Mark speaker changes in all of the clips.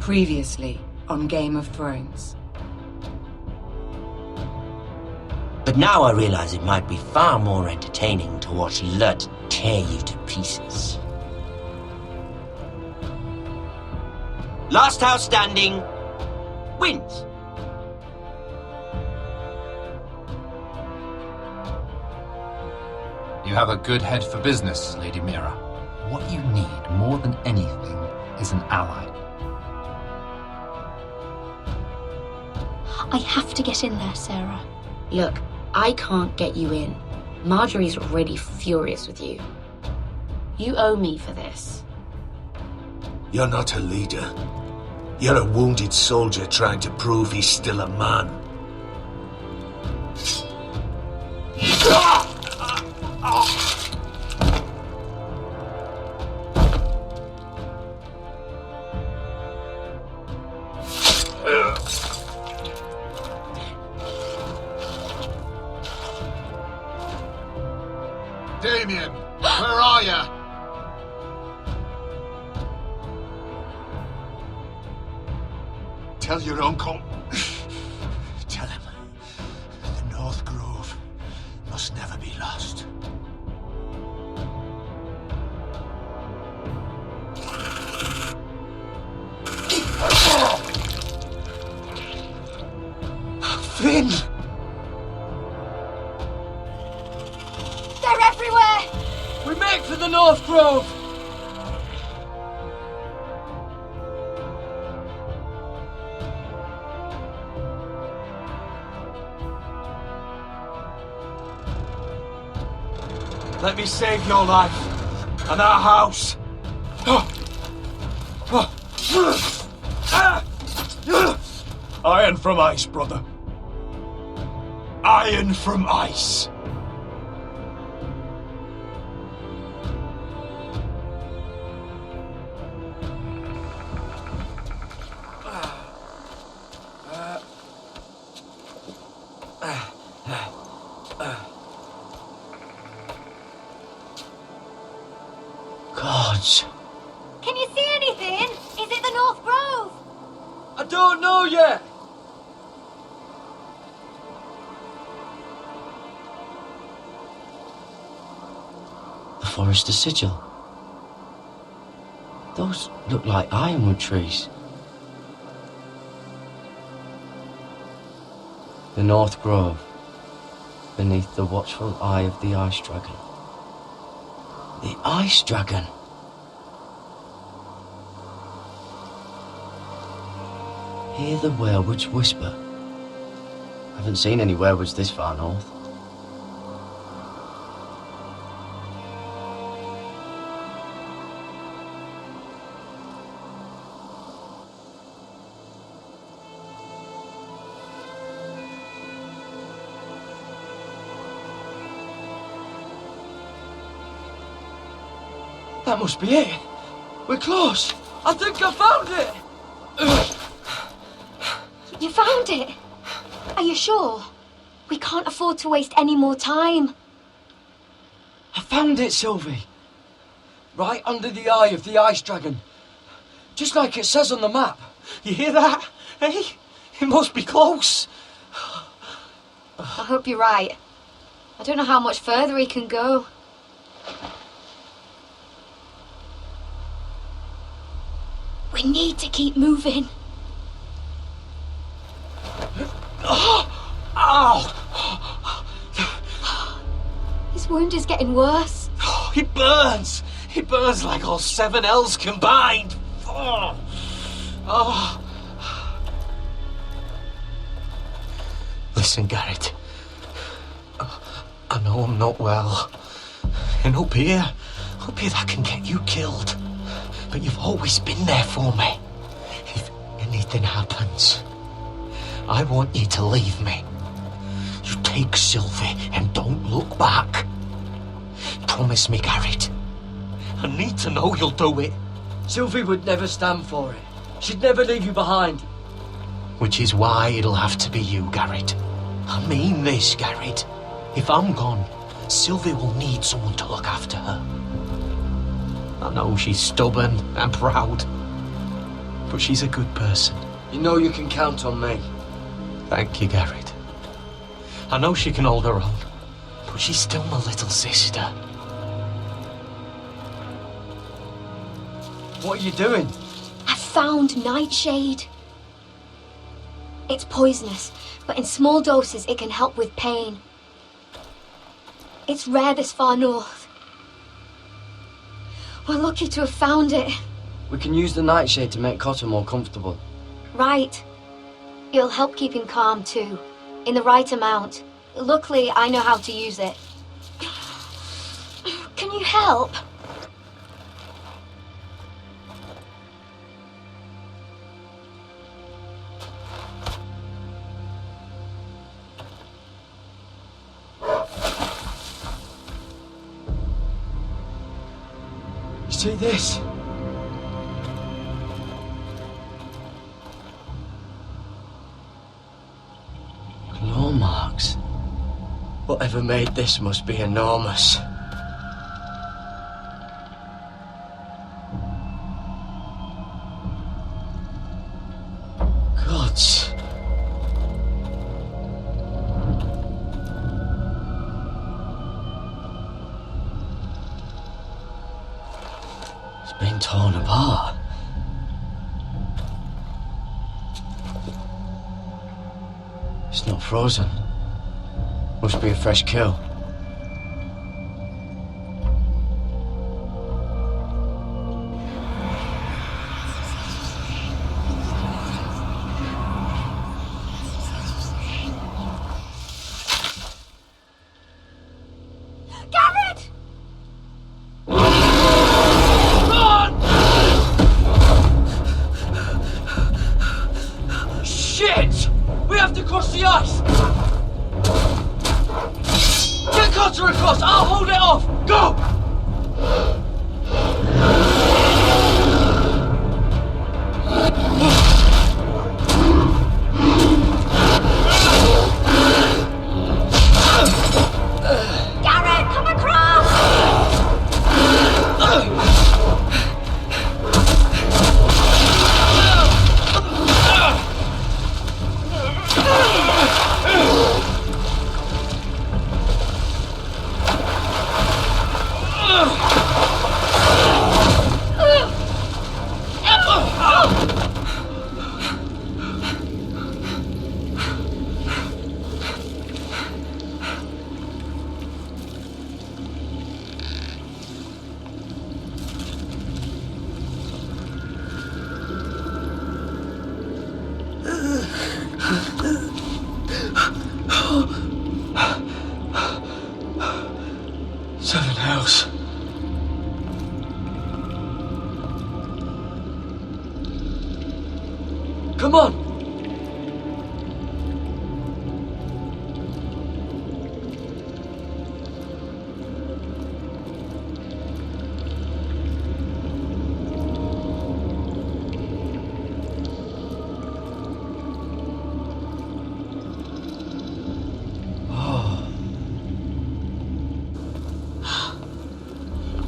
Speaker 1: Previously on Game of Thrones.
Speaker 2: But now I realize it might be far more entertaining to watch Lud tear you to pieces. Last house standing wins.
Speaker 3: You have a good head for business, Lady Mira. What you need more than anything is an ally.
Speaker 4: I have to get in there, Sarah.
Speaker 5: Look, I can't get you in. Marjorie's already furious with you. You owe me for this.
Speaker 6: You're not a leader. You're a wounded soldier trying to prove he's still a man.
Speaker 7: Damien, where are ya? Tell your uncle. Tell him the North Grove must never be lost.
Speaker 6: Finn!
Speaker 4: They're everywhere!
Speaker 8: We make for the North Grove!
Speaker 7: Let me save your life and our house. Iron from ice, brother. Iron from ice.
Speaker 2: Gods.
Speaker 4: Can you see anything? Is it the North Grove?
Speaker 8: I don't know yet!
Speaker 2: The forrester sigil. Those look like ironwood trees. The North Grove, beneath the watchful eye of the Ice Dragon. The Ice Dragon. Hear the werewolves whisper. I haven't seen any werewolves this far north.
Speaker 8: That must be it. We're close. I think I found it.
Speaker 4: You found it? Are you sure? We can't afford to waste any more time.
Speaker 8: I found it, Sylvie. Right under the eye of the Ice Dragon. Just like it says on the map. You hear that? Hey? It must be close.
Speaker 4: I hope you're right. I don't know how much further he can go. We need to keep moving. His wound is getting worse.
Speaker 8: It burns. It burns like all 7 L's combined.
Speaker 7: Listen, Garrett. I know I'm not well. And up here that can get you killed. But you've always been there for me. If anything happens, I want you to leave me. You take Sylvie and don't look back. Promise me, Garrett. I need to know you'll do it.
Speaker 8: Sylvie would never stand for it. She'd never leave you behind.
Speaker 7: Which is why it'll have to be you, Garrett. I mean this, Garrett. If I'm gone, Sylvie will need someone to look after her. I know she's stubborn and proud, but she's a good person.
Speaker 8: You know you can count on me.
Speaker 7: Thank you, Garrett. I know she can hold her own, but she's still my little sister.
Speaker 8: What are you doing?
Speaker 4: I found nightshade. It's poisonous, but in small doses it can help with pain. It's rare this far north. We're lucky to have found it.
Speaker 8: We can use the nightshade to make Cotter more comfortable.
Speaker 4: Right. It'll help keep him calm too, in the right amount. Luckily, I know how to use it. Can you help?
Speaker 8: You see this? Claw marks. Whatever made this must be enormous. Gods. It's been torn apart. It's not frozen. Must be a fresh kill.
Speaker 4: Garrett!
Speaker 8: Shit! We have to cross the ice! Get Cotter across! I'll hold it off! Go!
Speaker 4: Garrett, come across!
Speaker 8: Seven hells. Come on!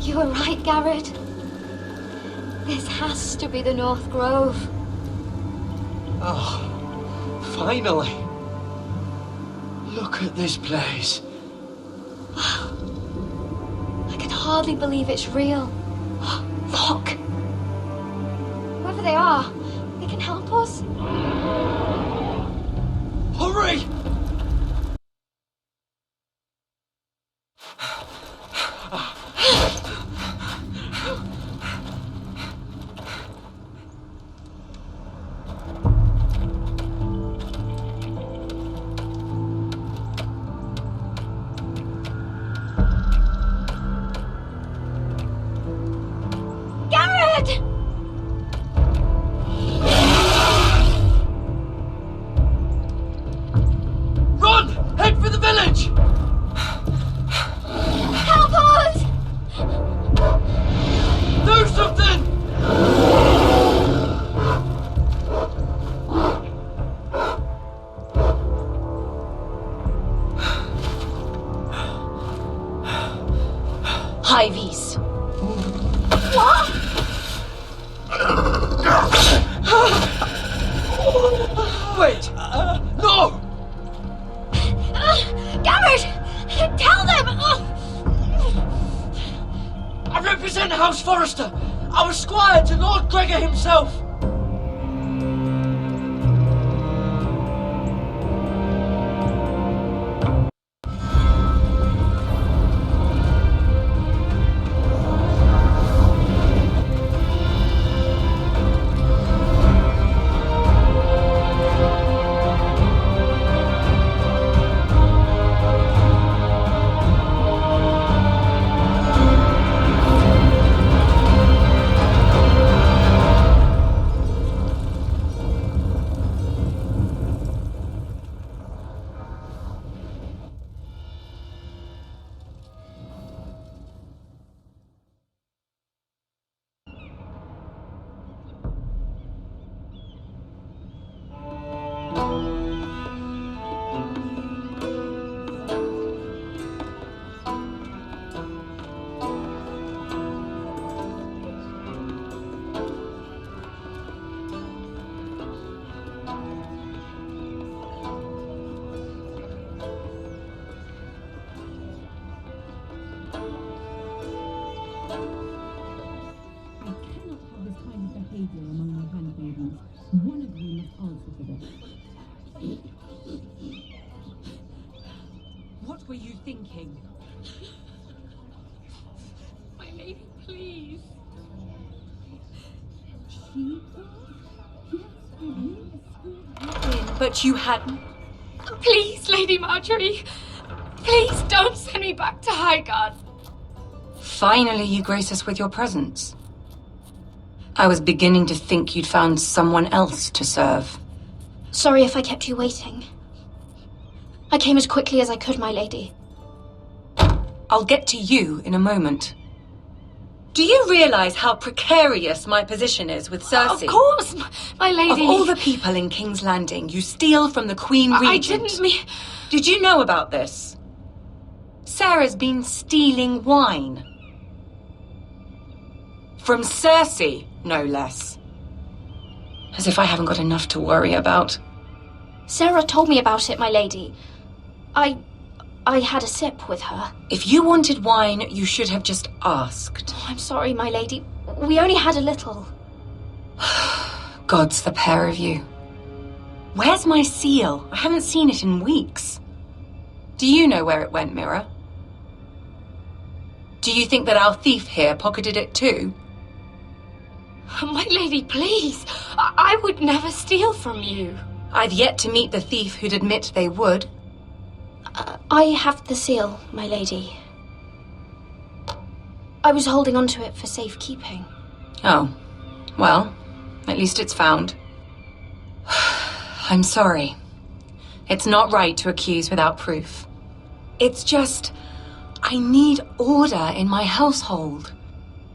Speaker 4: You were right, Garrett. This has to be the North Grove.
Speaker 7: Oh, finally.
Speaker 8: Look at this place.
Speaker 4: I can hardly believe it's real. Look! Whoever they are, they can help us.
Speaker 8: Hurry!
Speaker 4: Garrett!
Speaker 8: himself.
Speaker 9: One of you must answer for this. What were you thinking?
Speaker 4: My lady, please.
Speaker 9: She
Speaker 4: But you hadn't. Please, Lady Marjorie. Please don't send me back to Highgarden.
Speaker 1: Finally, you grace us with your presence. I was beginning to think you'd found someone else to serve.
Speaker 4: Sorry if I kept you waiting. I came as quickly as I could, my lady.
Speaker 1: I'll get to you in a moment. Do you realize how precarious my position is with Cersei?
Speaker 4: Of course, my lady.
Speaker 1: Of all the people in King's Landing, you steal from the Queen Regent.
Speaker 4: I didn't mean...
Speaker 1: Did you know about this? Sarah's been stealing wine. From Cersei, no less. As if I haven't got enough to worry about.
Speaker 4: Sarah told me about it, my lady. I had a sip with her.
Speaker 1: If you wanted wine, you should have just asked.
Speaker 4: Oh, I'm sorry, my lady. We only had a little.
Speaker 1: Gods, the pair of you. Where's my seal? I haven't seen it in weeks. Do you know where it went, Mira? Do you think that our thief here pocketed it too?
Speaker 4: My lady, please. I would never steal from you.
Speaker 1: I've yet to meet the thief who'd admit they would.
Speaker 4: I have the seal, my lady. I was holding on to it for safekeeping.
Speaker 1: Oh, well, at least it's found. I'm sorry. It's not right to accuse without proof. It's just, I need order in my household.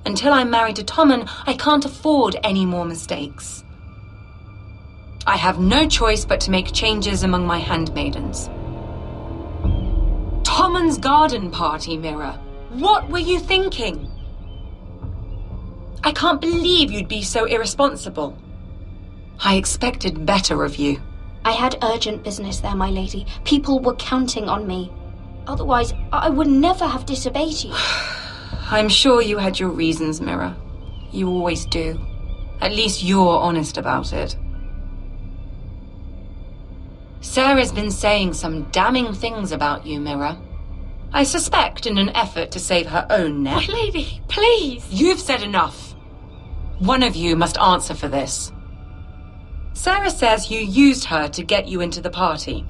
Speaker 1: Until I'm married to Tommen, I can't afford any more mistakes. I have no choice but to make changes among my handmaidens. Tommen's garden party, Mira. What were you thinking? I can't believe you'd be so irresponsible. I expected better of you.
Speaker 4: I had urgent business there, my lady. People were counting on me. Otherwise, I would never have disobeyed you.
Speaker 1: I'm sure you had your reasons, Mira. You always do. At least you're honest about it. Sarah's been saying some damning things about you, Mira. I suspect in an effort to save her own neck.
Speaker 4: My lady, please!
Speaker 1: You've said enough. One of you must answer for this. Sarah says you used her to get you into the party.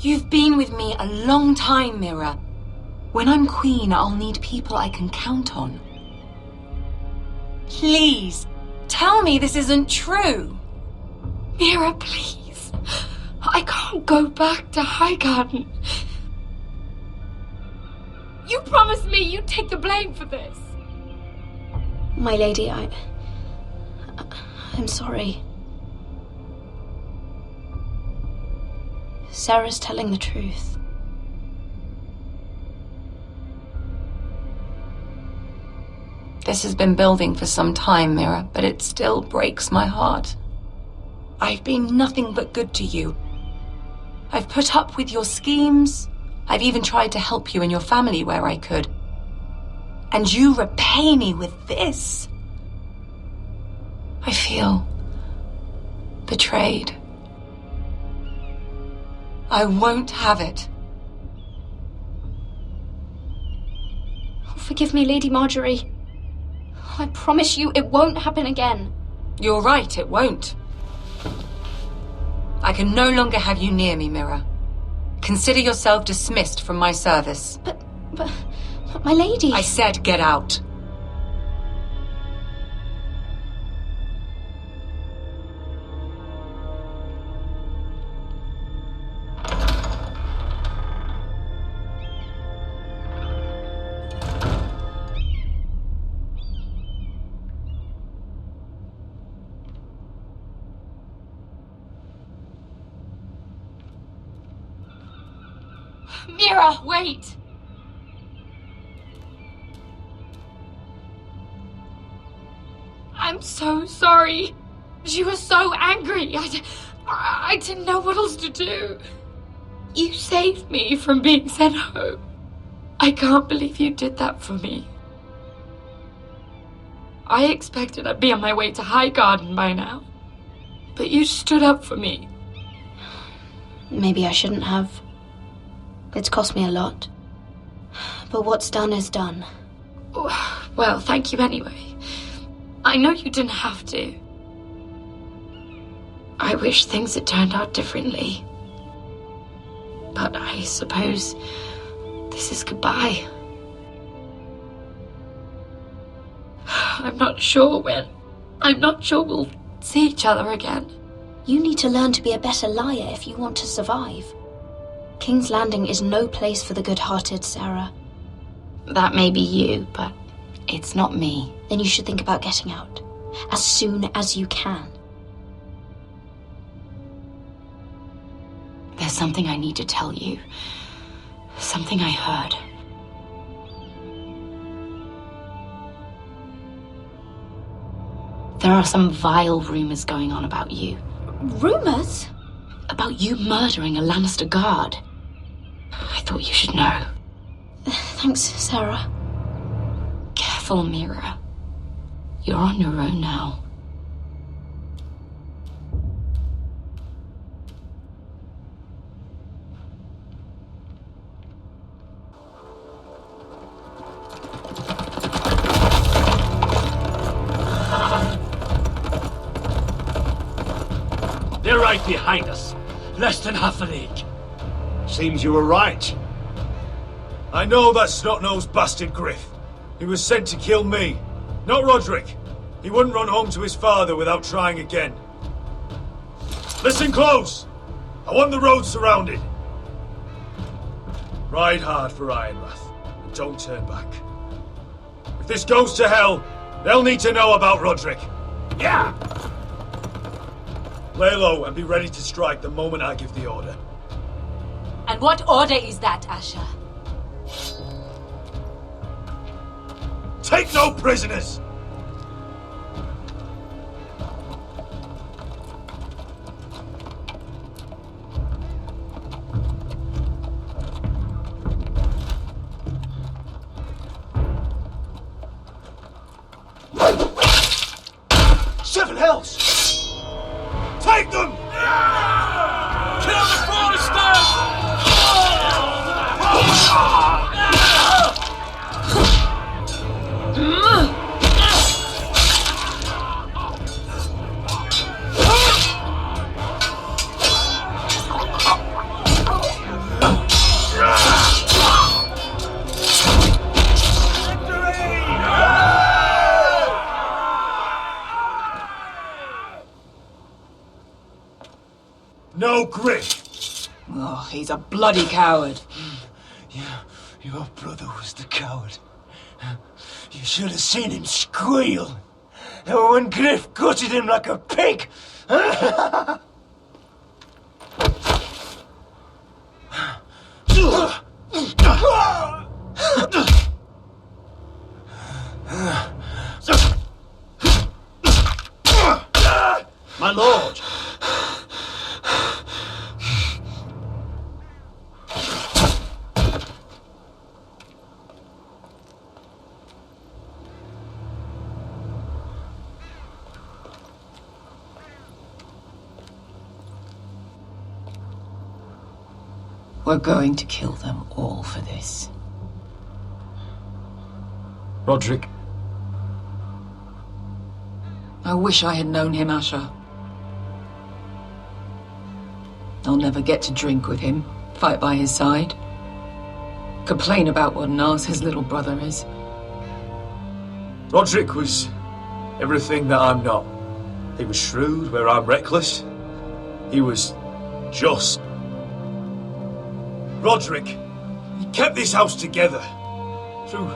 Speaker 1: You've been with me a long time, Mira. When I'm queen, I'll need people I can count on. Please, tell me this isn't true.
Speaker 4: Mira, please. I can't go back to Highgarden. You promised me you'd take the blame for this. My lady, I'm sorry. Sarah's telling the truth.
Speaker 1: This has been building for some time, Mira, but it still breaks my heart. I've been nothing but good to you. I've put up with your schemes. I've even tried to help you and your family where I could. And you repay me with this? I feel betrayed. I won't have it.
Speaker 4: Oh, forgive me, Lady Marjorie. I promise you it won't happen again.
Speaker 1: You're right, it won't. I can no longer have you near me, Mira. Consider yourself dismissed from my service.
Speaker 4: But my lady...
Speaker 1: I said get out.
Speaker 4: Mira, wait! I'm so sorry. She was so angry. I didn't know what else to do. You saved me from being sent home. I can't believe you did that for me. I expected I'd be on my way to High Garden by now. But you stood up for me.
Speaker 5: Maybe I shouldn't have. It's cost me a lot. But what's done is done.
Speaker 4: Well, thank you anyway. I know you didn't have to. I wish things had turned out differently. But I suppose this is goodbye. I'm not sure when. I'm not sure we'll see each other again.
Speaker 5: You need to learn to be a better liar if you want to survive. King's Landing is no place for the good-hearted, Sarah. That may be you, but it's not me. Then you should think about getting out. As soon as you can.
Speaker 1: There's something I need to tell you. Something I heard. There are some vile rumors going on about you.
Speaker 4: Rumors?
Speaker 1: About you murdering a Lannister guard. I thought you should know.
Speaker 5: Thanks, Sarah.
Speaker 1: Careful, Mira. You're on your own now.
Speaker 10: They're right behind us. Less than half a league.
Speaker 6: Seems you were right. I know that snot-nosed bastard Griff. He was sent to kill me, not Roderick. He wouldn't run home to his father without trying again. Listen close! I want the road surrounded. Ride hard for Ironrath, and don't turn back. If this goes to hell, they'll need to know about Roderick.
Speaker 10: Yeah!
Speaker 6: Lay low and be ready to strike the moment I give the order.
Speaker 1: And what order is that, Asher?
Speaker 6: Take no prisoners! Seven hells! Take them!
Speaker 10: Kill the forresters!
Speaker 6: No Griff!
Speaker 11: Oh, he's a bloody coward.
Speaker 7: Your brother was the coward. You should have seen him squeal when Griff gutted him like a pig.
Speaker 10: My lord!
Speaker 11: We're going to kill them all for this.
Speaker 6: Roderick.
Speaker 11: I wish I had known him, Asher. I'll never get to drink with him, fight by his side, complain about what an arse his little brother is.
Speaker 6: Roderick was everything that I'm not. He was shrewd where I'm reckless. He was just. Roderick, he kept this house together through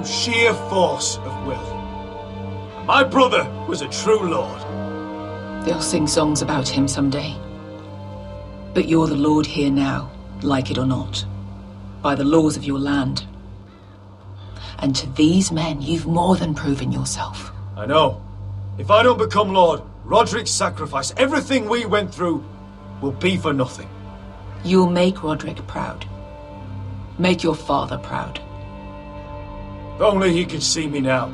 Speaker 6: sheer force of will. My brother was a true lord.
Speaker 11: They'll sing songs about him someday. But you're the lord here now, like it or not, by the laws of your land. And to these men, you've more than proven yourself.
Speaker 6: I know. If I don't become lord, Roderick's sacrifice, everything we went through, will be for nothing.
Speaker 11: You'll make Roderick proud. Make your father proud.
Speaker 6: If only he could see me now.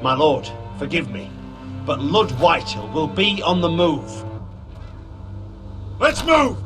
Speaker 10: My lord, forgive me, but Lud Whitehill will be on the move.
Speaker 6: Let's move!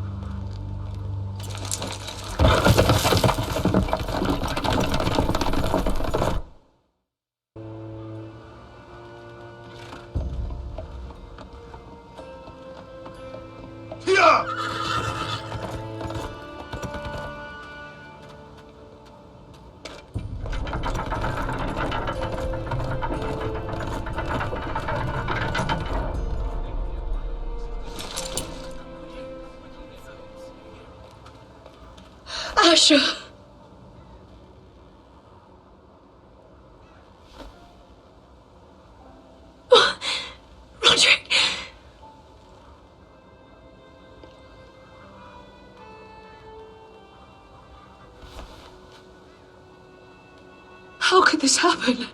Speaker 4: Asher! Roderick! How could this happen?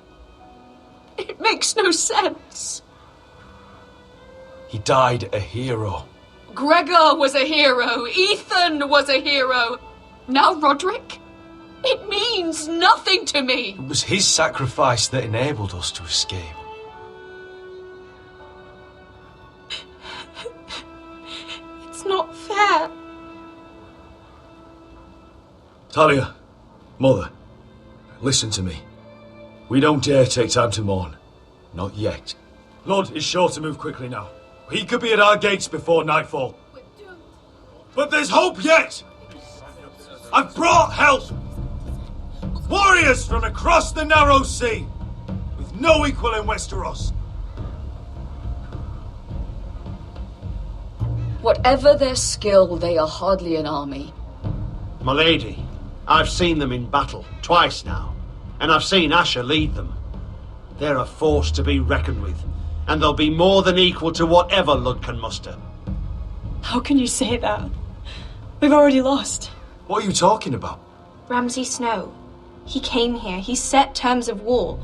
Speaker 4: It makes no sense.
Speaker 6: He died a hero.
Speaker 4: Gregor was a hero. Ethan was a hero. Now Roderick? It means nothing to me.
Speaker 6: It was his sacrifice that enabled us to escape.
Speaker 4: It's not fair.
Speaker 6: Talia, Mother, listen to me. We don't dare take time to mourn. Not yet. Lud is sure to move quickly now. He could be at our gates before nightfall. But there's hope yet! I've brought help! Warriors from across the narrow sea, with no equal in Westeros.
Speaker 11: Whatever their skill, they are hardly an army.
Speaker 10: My lady, I've seen them in battle, twice now, and I've seen Asher lead them. They're a force to be reckoned with, and they'll be more than equal to whatever Lud can muster.
Speaker 12: How can you say that? We've already lost.
Speaker 6: What are you talking about?
Speaker 5: Ramsay Snow. He came here. He set terms of war.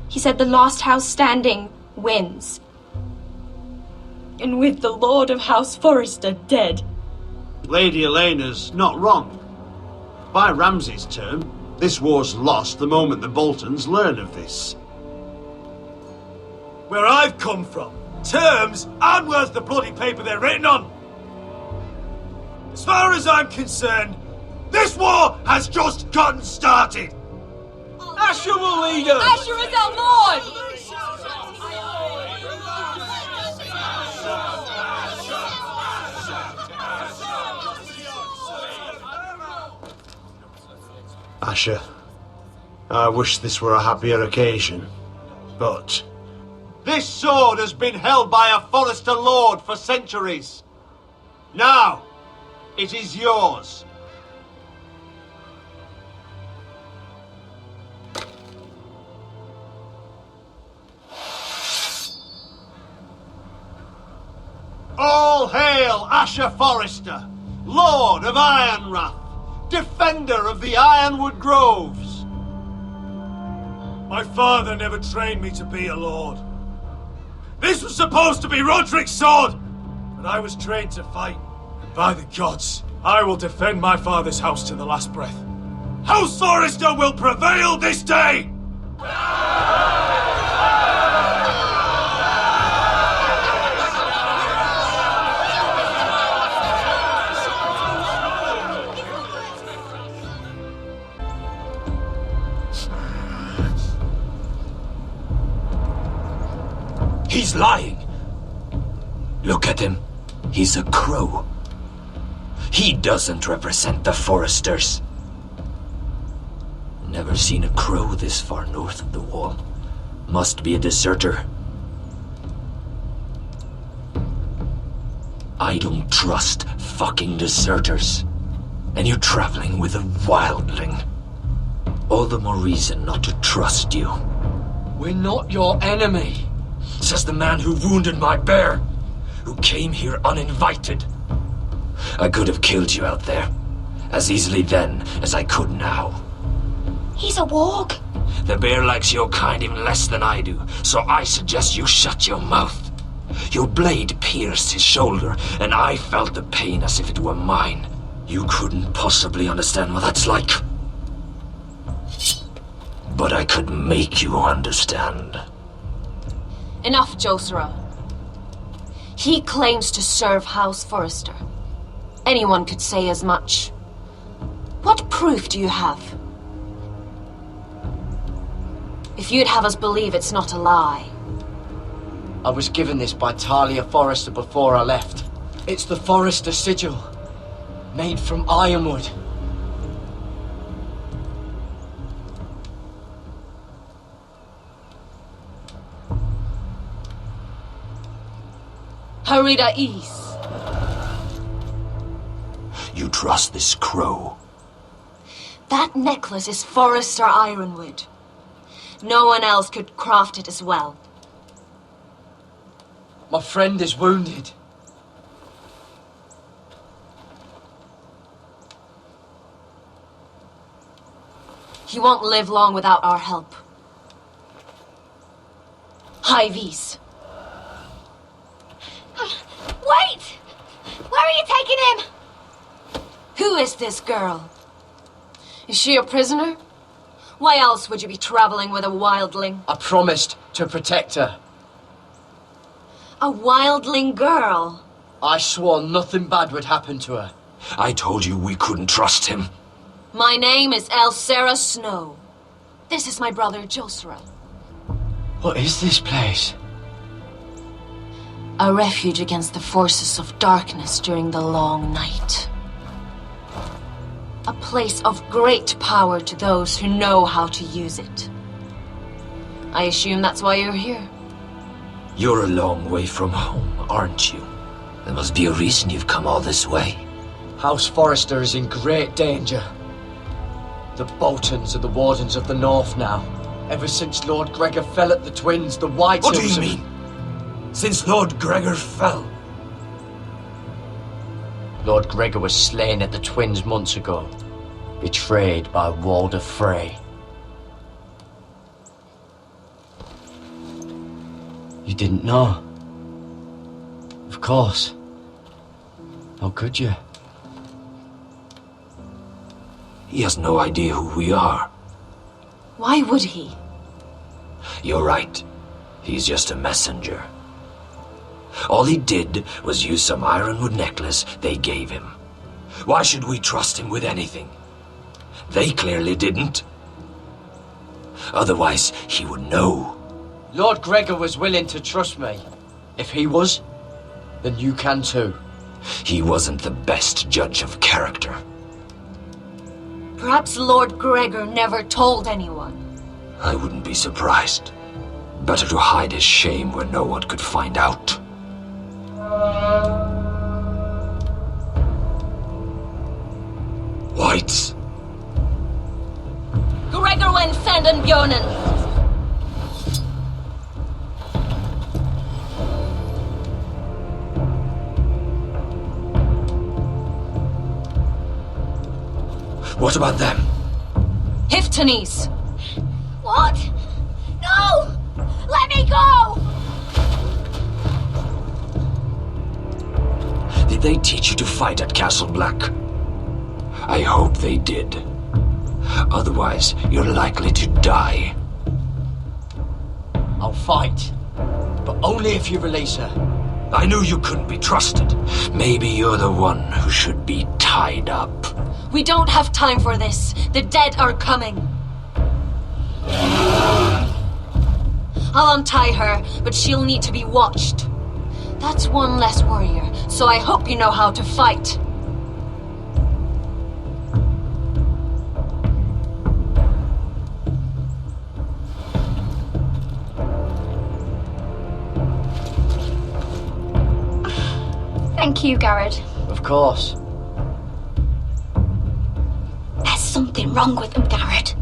Speaker 5: He said the last house standing wins.
Speaker 12: And with the Lord of House Forrester dead.
Speaker 10: Lady Elena's not wrong. By Ramsay's term, this war's lost the moment the Boltons learn of this.
Speaker 6: Where I've come from, terms aren't worth the bloody paper they're written on. As far as I'm concerned, this war has just gotten started.
Speaker 8: Asher will lead us!
Speaker 4: Asher is our lord!
Speaker 10: Asher, I wish this were a happier occasion, but this sword has been held by a Forrester lord for centuries. Now, it is yours. All hail Asher Forrester, Lord of Ironrath, defender of the Ironwood Groves.
Speaker 6: My father never trained me to be a lord. This was supposed to be Roderick's sword, but I was trained to fight. And by the gods, I will defend my father's house to the last breath. House Forrester will prevail this day!
Speaker 13: He's lying. Look at him. He's a crow. He doesn't represent the foresters. Never seen a crow this far north of the wall. Must be a deserter. I don't trust fucking deserters. And you're traveling with a wildling. All the more reason not to trust you.
Speaker 8: We're not your enemy.
Speaker 13: Says the man who wounded my bear, who came here uninvited. I could have killed you out there, as easily then as I could now.
Speaker 5: He's a warg.
Speaker 13: The bear likes your kind even less than I do, so I suggest you shut your mouth. Your blade pierced his shoulder, and I felt the pain as if it were mine. You couldn't possibly understand what that's like. But I could make you understand.
Speaker 12: Enough, Josera. He claims to serve House Forrester. Anyone could say as much. What proof do you have? If you'd have us believe it's not a lie.
Speaker 8: I was given this by Talia Forrester before I left. It's the Forrester sigil, made from ironwood.
Speaker 12: Harida East.
Speaker 13: You trust this crow?
Speaker 12: That necklace is Forrester ironwood. No one else could craft it as well.
Speaker 8: My friend is wounded.
Speaker 12: He won't live long without our help. Hyves.
Speaker 4: Wait! Where are you taking him?
Speaker 12: Who is this girl? Is she a prisoner? Why else would you be traveling with a wildling?
Speaker 8: I promised to protect her.
Speaker 12: A wildling girl?
Speaker 8: I swore nothing bad would happen to her.
Speaker 13: I told you we couldn't trust him.
Speaker 12: My name is Elsera Snow. This is my brother Josera.
Speaker 8: What is this place?
Speaker 12: A refuge against the forces of darkness during the long night. A place of great power to those who know how to use it. I assume that's why you're here.
Speaker 13: You're a long way from home, aren't you? There must be a reason you've come all this way.
Speaker 8: House Forrester is in great danger. The Boltons are the Wardens of the North now. Ever since Lord Gregor fell at the Twins, the White
Speaker 13: What do
Speaker 8: Hills
Speaker 13: you mean? Since Lord Gregor fell?
Speaker 8: Lord Gregor was slain at the Twins months ago, betrayed by Walder Frey. You didn't know? Of course. How could you?
Speaker 13: He has no idea who we are.
Speaker 12: Why would he?
Speaker 13: You're right. He's just a messenger. All he did was use some ironwood necklace they gave him. Why should we trust him with anything? They clearly didn't. Otherwise, he would know.
Speaker 8: Lord Gregor was willing to trust me. If he was, then you can too.
Speaker 13: He wasn't the best judge of character.
Speaker 12: Perhaps Lord Gregor never told anyone.
Speaker 13: I wouldn't be surprised. Better to hide his shame where no one could find out. Whites.
Speaker 12: Gregor went Sanden Björnen.
Speaker 13: What about them?
Speaker 12: Hiftanes.
Speaker 4: What? No! Let me go!
Speaker 13: Did they teach you to fight at Castle Black? I hope they did. Otherwise, you're likely to die.
Speaker 8: I'll fight, but only if you release her.
Speaker 13: I knew you couldn't be trusted. Maybe you're the one who should be tied up.
Speaker 12: We don't have time for this. The dead are coming. I'll untie her, but she'll need to be watched. That's one less warrior, so I hope you know how to fight.
Speaker 5: Thank you, Garrett.
Speaker 2: Of course.
Speaker 5: There's something wrong with them, Garrett.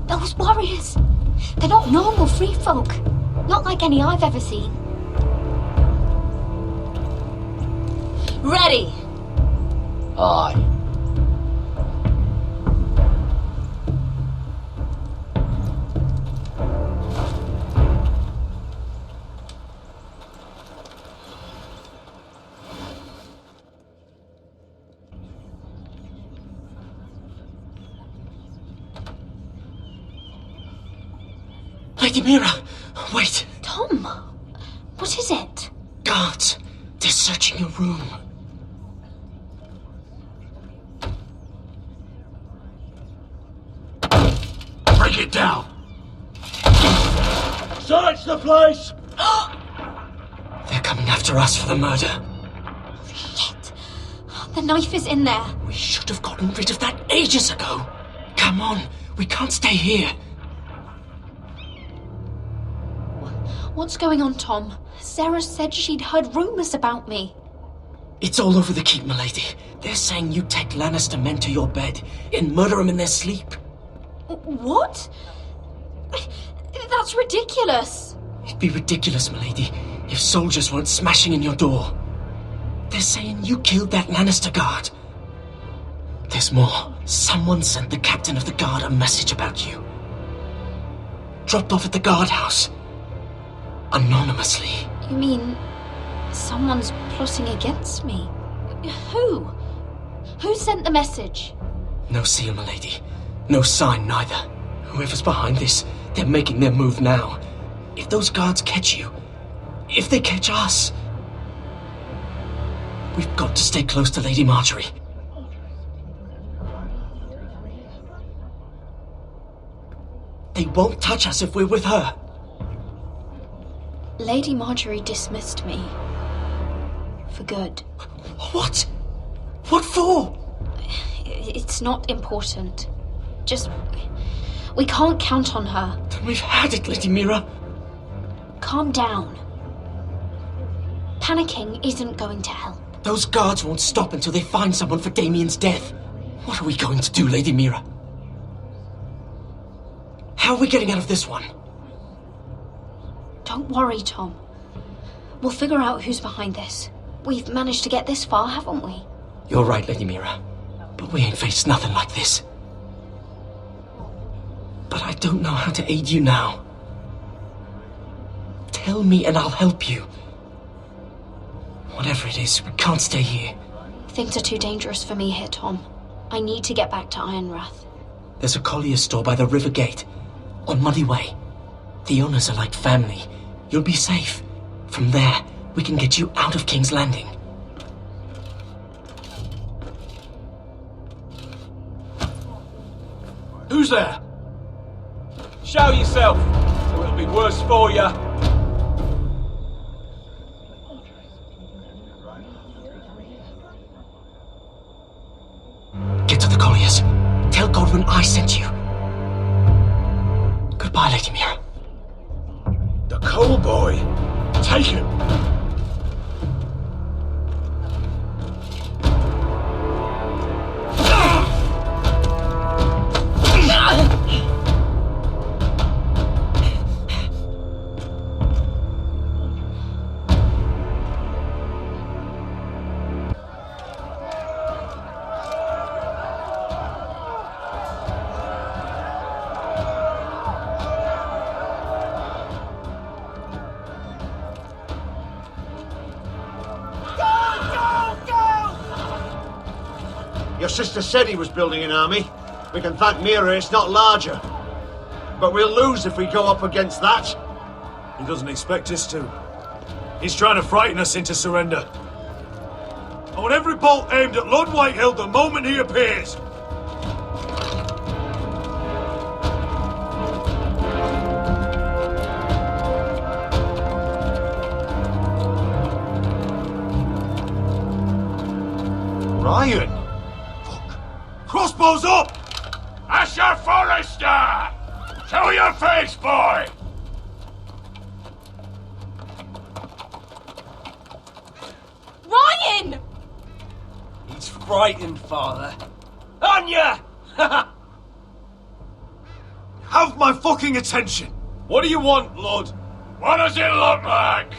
Speaker 5: Those warriors. They're not normal free folk. Not like any I've ever seen.
Speaker 12: Ready!
Speaker 2: Aye.
Speaker 7: Lady Mira, wait.
Speaker 5: Tom, what is it?
Speaker 7: Guards, they're searching your room.
Speaker 10: Break it down! Search the place!
Speaker 7: They're coming after us for the murder.
Speaker 5: Shit. The knife is in there.
Speaker 7: We should have gotten rid of that ages ago. Come on, we can't stay here.
Speaker 5: What's going on, Tom? Sarah said she'd heard rumours about me.
Speaker 7: It's all over the keep, milady. They're saying you take Lannister men to your bed and murder them in their sleep.
Speaker 5: What? That's ridiculous.
Speaker 7: It'd be ridiculous, milady, if soldiers weren't smashing in your door. They're saying you killed that Lannister guard. There's more. Someone sent the captain of the guard a message about you. Dropped off at the guardhouse. Anonymously.
Speaker 5: You mean someone's plotting against me? Who? Who sent the message?
Speaker 7: No seal, milady. No sign, neither. Whoever's behind this, they're making their move now. If those guards catch you, if they catch us, we've got to stay close to Lady Marjorie. They won't touch us if we're with her.
Speaker 5: Lady Marjorie dismissed me. For good.
Speaker 7: What? What for?
Speaker 5: It's not important. Just... we can't count on her.
Speaker 7: Then we've had it, Lady Mira.
Speaker 5: Calm down. Panicking isn't going to help.
Speaker 7: Those guards won't stop until they find someone for Damien's death. What are we going to do, Lady Mira? How are we getting out of this one?
Speaker 5: Don't worry, Tom. We'll figure out who's behind this. We've managed to get this far, haven't we?
Speaker 7: You're right, Lady Mira. But we ain't faced nothing like this. But I don't know how to aid you now. Tell me and I'll help you. Whatever it is, we can't stay here.
Speaker 5: Things are too dangerous for me here, Tom. I need to get back to Ironrath.
Speaker 7: There's a collier's store by the river gate, on Muddy Way. The owners are like family. You'll be safe. From there, we can get you out of King's Landing.
Speaker 6: Who's there?
Speaker 8: Show yourself, or it'll be worse for you.
Speaker 7: Get to the colliers. Tell Godwin I sent you. Goodbye, Lady Mira.
Speaker 10: The coal boy. Take him. Your sister said he was building an army. We can thank Mira it's not larger. But we'll lose if we go up against that.
Speaker 6: He doesn't expect us to. He's trying to frighten us into surrender. I want every bolt aimed at Lord Whitehill the moment he appears. Ryan! Fuck. Crossbows up!
Speaker 14: Asher Forrester! Show your face, boy!
Speaker 12: Ryan!
Speaker 8: He's frightened, Father. Anya!
Speaker 6: Have my fucking attention! What do you want, Lord?
Speaker 14: What does it look like?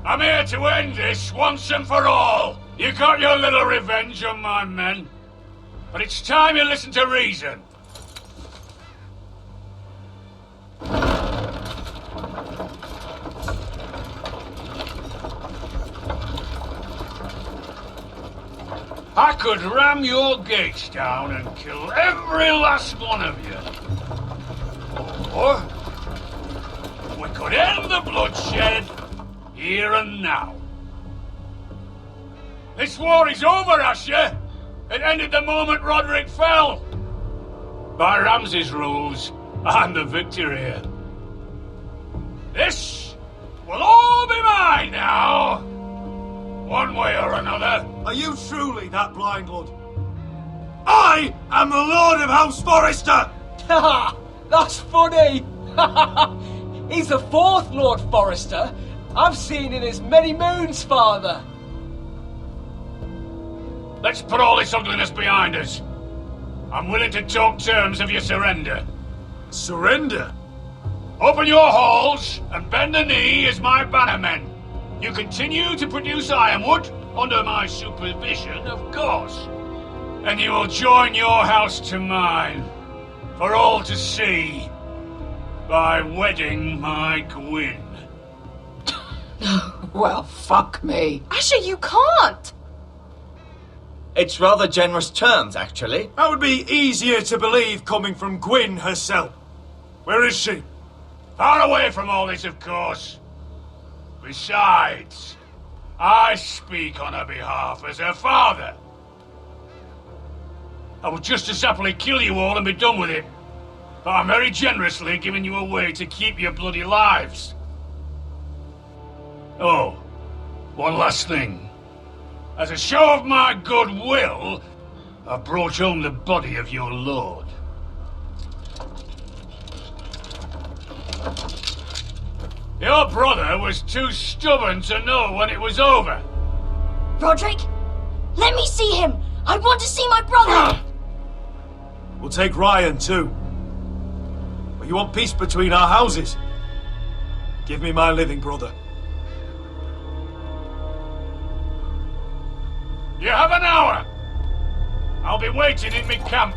Speaker 14: I'm here to end this once and for all. You got your little revenge on my men. But it's time you listen to reason. I could ram your gates down and kill every last one of you. Or we could end the bloodshed here and now. This war is over, Asher. It ended the moment Roderick fell. By Ramsay's rules, I'm the victor here. This will all be mine now. One way or another.
Speaker 6: Are you truly that blind, Lord? I am the Lord of House Forrester!
Speaker 8: Ha! That's funny! He's the fourth Lord Forrester I've seen in as many moons, Father.
Speaker 14: Let's put all this ugliness behind us. I'm willing to talk terms of your surrender.
Speaker 6: Surrender?
Speaker 14: Open your halls and bend the knee as my bannermen. You continue to produce ironwood, under my supervision, of course. And you will join your house to mine, for all to see, by wedding my Gwyn.
Speaker 11: Well, fuck me.
Speaker 12: Asher, you can't!
Speaker 7: It's rather generous terms, actually.
Speaker 6: That would be easier to believe coming from Gwyn herself. Where is she?
Speaker 14: Far away from all this, of course. Besides, I speak on her behalf as her father. I would just as happily kill you all and be done with it. But I'm very generously giving you away to keep your bloody lives. Oh, one last thing. As a show of my goodwill, I've brought home the body of your lord. Your brother was too stubborn to know when it was over.
Speaker 5: Roderick, let me see him. I want to see my brother.
Speaker 6: We'll take Ryan too. But you want peace between our houses? Give me my living brother.
Speaker 14: You have an hour. I'll be waiting in my camp.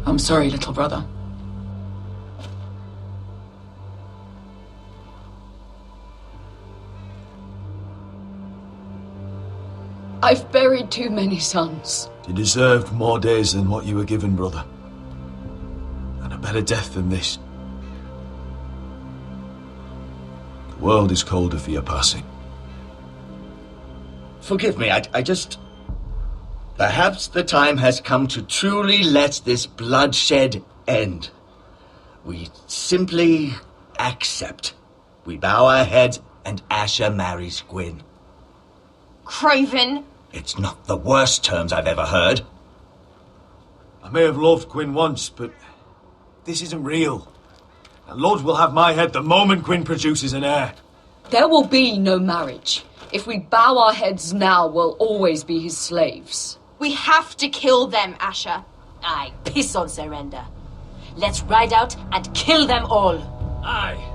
Speaker 11: I'm sorry, little brother. I've buried too many sons.
Speaker 6: You deserved more days than what you were given, brother. And a better death than this. The world is colder for your passing.
Speaker 7: Forgive me, I just... Perhaps the time has come to truly let this bloodshed end. We simply accept. We bow our heads and Asher marries Gwyn.
Speaker 12: Craven.
Speaker 7: It's not the worst terms I've ever heard.
Speaker 6: I may have loved Gwyn once, but this isn't real. And Lord will have my head the moment Gwyn produces an heir.
Speaker 15: There will be no marriage. If we bow our heads now, we'll always be his slaves.
Speaker 16: We have to kill them, Asher.
Speaker 12: Aye, piss on surrender. Let's ride out and kill them all.
Speaker 14: Aye.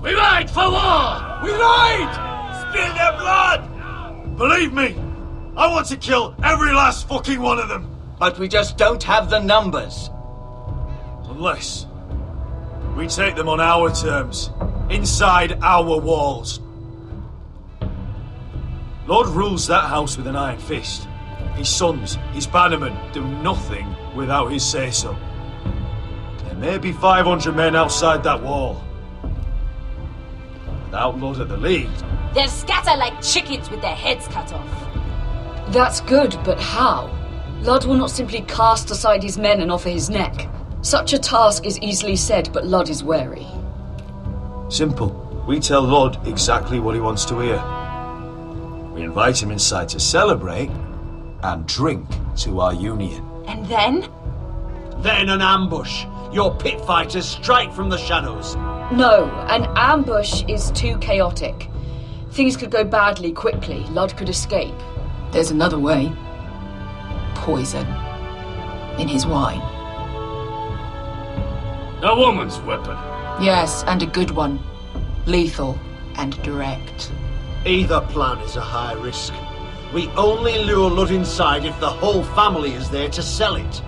Speaker 14: We ride for war! We ride! Spill their blood!
Speaker 6: Believe me, I want to kill every last fucking one of them.
Speaker 8: But we just don't have the numbers.
Speaker 6: Unless we take them on our terms, inside our walls. Lord rules that house with an iron fist. His sons, his bannermen, do nothing without his say-so. There may be 500 men outside that wall. Without Lord at the lead...
Speaker 12: They'll scatter like chickens with their heads cut off.
Speaker 15: That's good, but how? Lud will not simply cast aside his men and offer his neck. Such a task is easily said, but Lud is wary.
Speaker 6: Simple. We tell Lord exactly what he wants to hear. We invite him inside to celebrate and drink to our union.
Speaker 12: And then?
Speaker 10: Then an ambush. Your pit fighters strike from the shadows.
Speaker 15: No, an ambush is too chaotic. Things could go badly quickly. Lud could escape.
Speaker 11: There's another way. Poison. In his wine.
Speaker 14: A woman's weapon.
Speaker 11: Yes, and a good one. Lethal and direct.
Speaker 10: Either plan is a high risk. We only lure Lud inside if the whole family is there to sell it.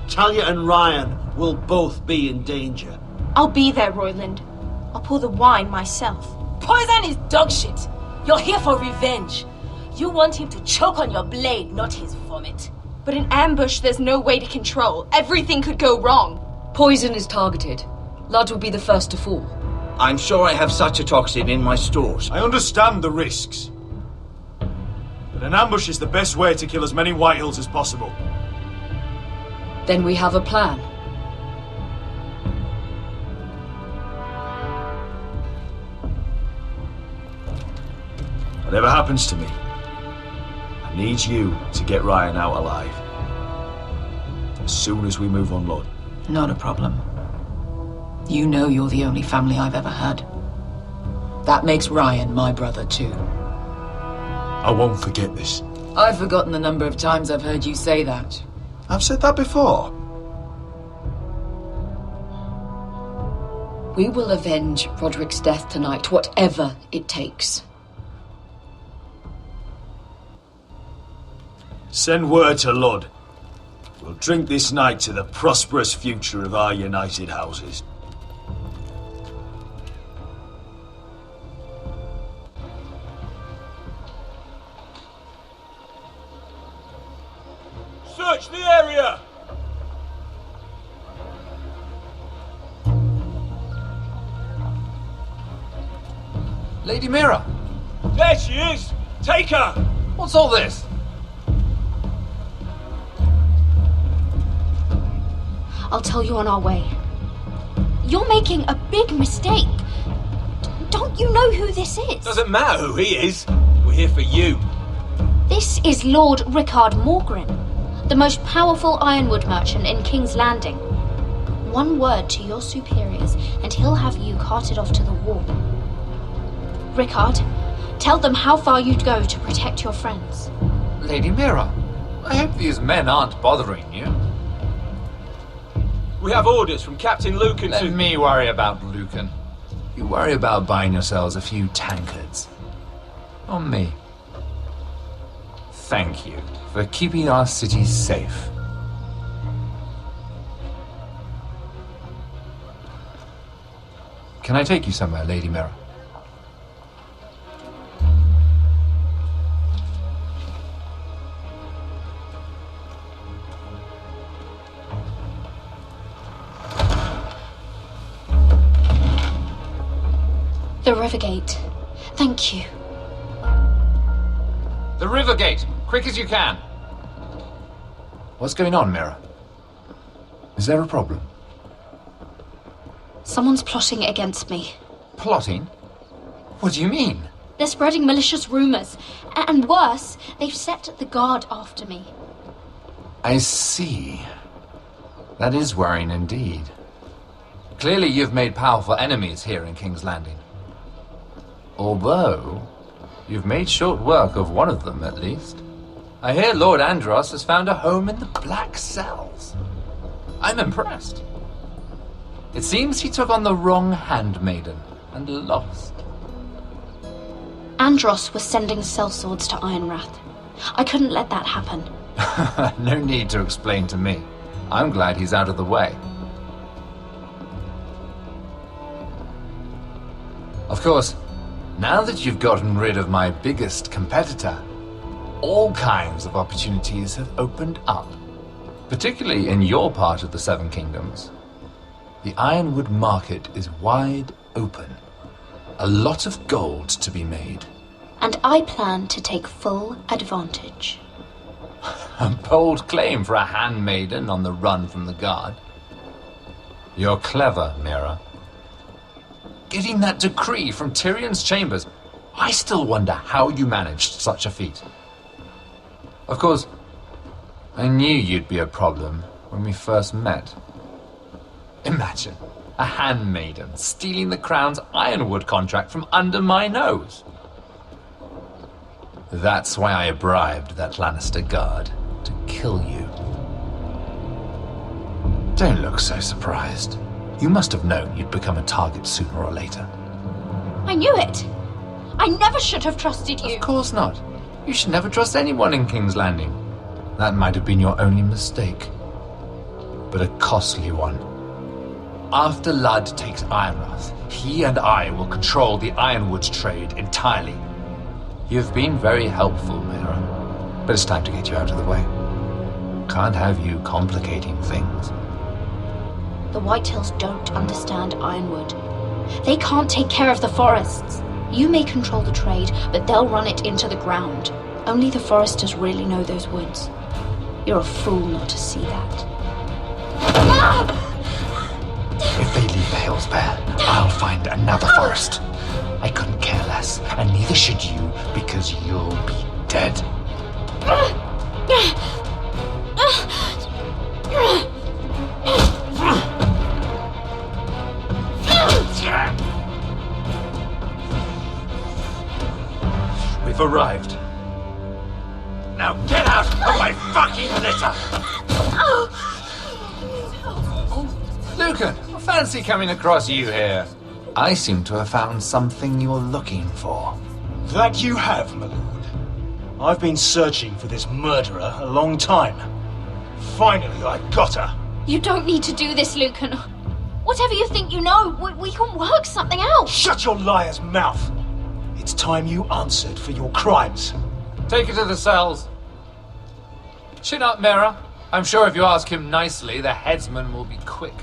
Speaker 10: Talia and Ryan will both be in danger.
Speaker 16: I'll be there, Royland. I'll pour the wine myself.
Speaker 12: Poison is dog shit. You're here for revenge. You want him to choke on your blade, not his vomit.
Speaker 16: But in ambush, there's no way to control. Everything could go wrong.
Speaker 15: Poison is targeted. Lud will be the first to fall.
Speaker 8: I'm sure I have such a toxin in my stores.
Speaker 6: I understand the risks. But an ambush is the best way to kill as many Whitehills as possible.
Speaker 15: Then we have a plan.
Speaker 6: Whatever happens to me, I need you to get Ryan out alive. As soon as we move on Lord.
Speaker 11: Not a problem. You know you're the only family I've ever had. That makes Ryan my brother too.
Speaker 6: I won't forget this.
Speaker 11: I've forgotten the number of times I've heard you say that.
Speaker 6: I've said that before.
Speaker 15: We will avenge Roderick's death tonight, whatever it takes.
Speaker 6: Send word to Lud. We'll drink this night to the prosperous future of our united houses.
Speaker 14: Search the area!
Speaker 3: Lady Mira!
Speaker 14: There she is! Take her!
Speaker 3: What's all this?
Speaker 5: I'll tell you on our way. You're making a big mistake. Don't you know who this is?
Speaker 7: Doesn't matter who he is. We're here for you.
Speaker 5: This is Lord Rickard Morgren, the most powerful ironwood merchant in King's Landing. One word to your superiors, and he'll have you carted off to the war. Rickard, tell them how far you'd go to protect your friends.
Speaker 3: Lady Mira, I hope these men aren't bothering you.
Speaker 7: We have orders from Captain Lucan
Speaker 3: Let me worry about Lucan. You worry about buying yourselves a few tankards. On me. Thank you for keeping our city safe. Can I take you somewhere, Lady Mira?
Speaker 5: The Rivergate. Thank you.
Speaker 3: The river gate, quick as you can. What's going on, Mira? Is there a problem?
Speaker 5: Someone's plotting against me.
Speaker 3: Plotting? What do you mean?
Speaker 5: They're spreading malicious rumors. And worse, they've set the guard after me.
Speaker 3: I see. That is worrying indeed. Clearly you've made powerful enemies here in King's Landing. Although, you've made short work of one of them, at least. I hear Lord Andros has found a home in the Black Cells. I'm impressed. It seems he took on the wrong handmaiden and lost.
Speaker 5: Andros was sending sellswords to Ironwrath. I couldn't let that happen.
Speaker 3: No need to explain to me. I'm glad he's out of the way. Of course, now that you've gotten rid of my biggest competitor, all kinds of opportunities have opened up. Particularly in your part of the Seven Kingdoms. The Ironwood market is wide open. A lot of gold to be made.
Speaker 5: And I plan to take full advantage.
Speaker 3: A bold claim for a handmaiden on the run from the guard. You're clever, Mira. Getting that decree from Tyrion's chambers, I still wonder how you managed such a feat. Of course, I knew you'd be a problem when we first met. Imagine a handmaiden stealing the Crown's Ironwood contract from under my nose. That's why I bribed that Lannister guard to kill you. Don't look so surprised. You must have known you'd become a target sooner or later.
Speaker 5: I knew it! I never should have trusted you!
Speaker 3: Of course not. You should never trust anyone in King's Landing. That might have been your only mistake. But a costly one. After Ludd takes Ironwrath, he and I will control the Ironwood trade entirely. You've been very helpful, Mira. But it's time to get you out of the way. Can't have you complicating things.
Speaker 5: The Whitehills don't understand Ironwood. They can't take care of the forests. You may control the trade, but they'll run it into the ground. Only the foresters really know those woods. You're a fool not to see that.
Speaker 3: If they leave the hills bare, I'll find another forest. I couldn't care less, and neither should you, because you'll be dead. We've arrived. Now get out of my fucking litter! Lucan, I fancy coming across you here. I seem to have found something you're looking for.
Speaker 6: That you have, my lord. I've been searching for this murderer a long time. Finally, I got her.
Speaker 5: You don't need to do this, Lucan. Whatever you think you know, we can work something out.
Speaker 6: Shut your liar's mouth. It's time you answered for your crimes.
Speaker 3: Take her to the cells. Chin up, Mira. I'm sure if you ask him nicely, the headsman will be quick.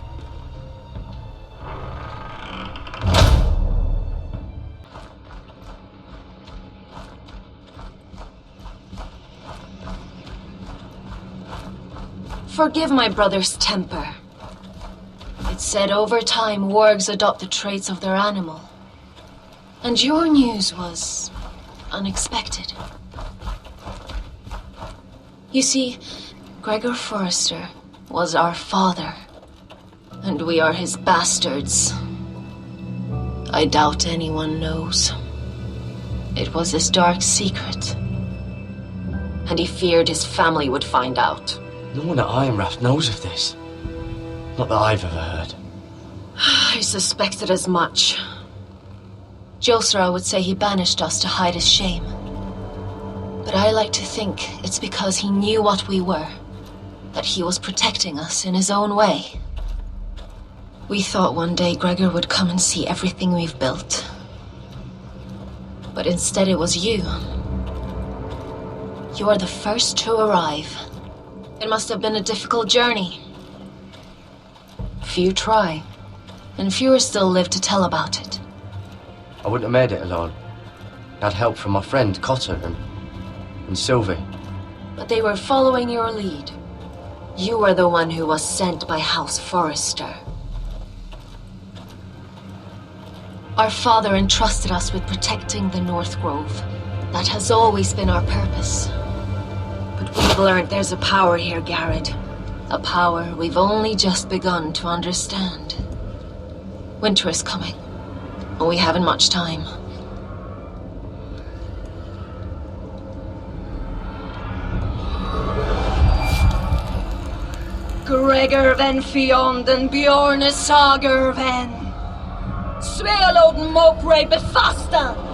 Speaker 12: Forgive my brother's temper. It's said over time wargs adopt the traits of their animal. And your news was unexpected. You see, Gregor Forrester was our father, and we are his bastards. I doubt anyone knows. It was his dark secret, and he feared his family would find out.
Speaker 8: No one at Ironwrath knows of this. Not that I've ever heard.
Speaker 12: I suspected as much. Josra would say he banished us to hide his shame. But I like to think it's because he knew what we were, that he was protecting us in his own way. We thought one day Gregor would come and see everything we've built. But instead it was you. You are the first to arrive. It must have been a difficult journey. Few try, and fewer still live to tell about it.
Speaker 8: I wouldn't have made it alone. I had help from my friend Cotter and Sylvie.
Speaker 12: But they were following your lead. You were the one who was sent by House Forrester. Our father entrusted us with protecting the North Grove. That has always been our purpose. But we I've learned there's a power here, Garrett. A power we've only just begun to understand. Winter is coming, and we haven't much time.
Speaker 15: Gregor ven fionden Bjorne sager ven. Svealoden mopre befasta.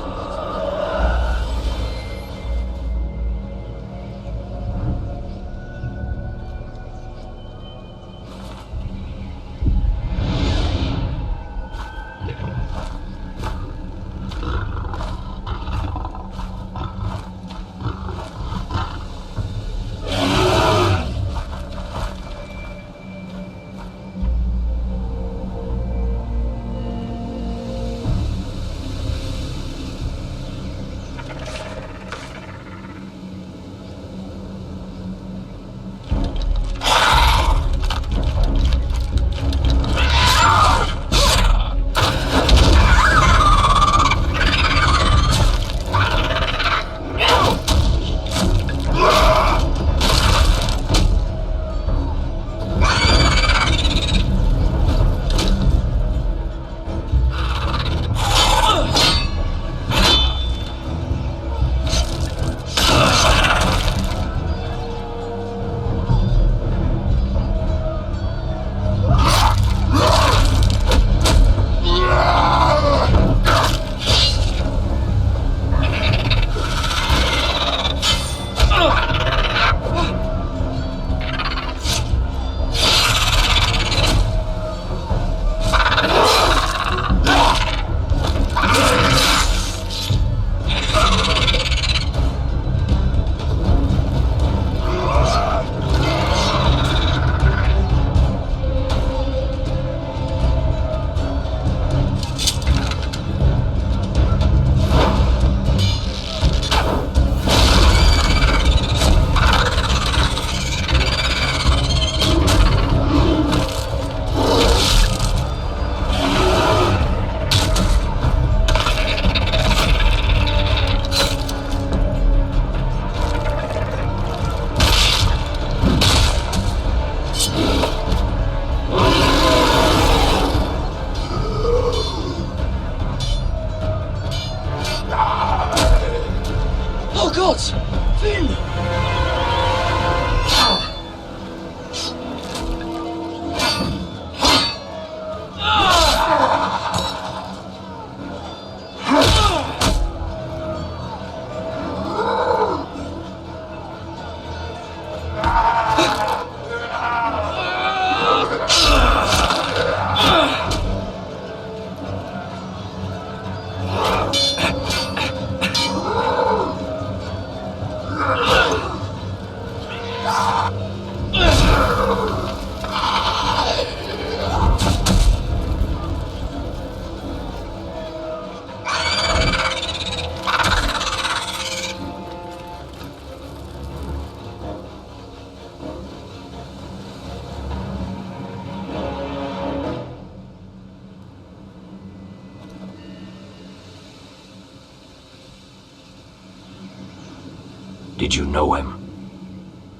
Speaker 13: Did you know him?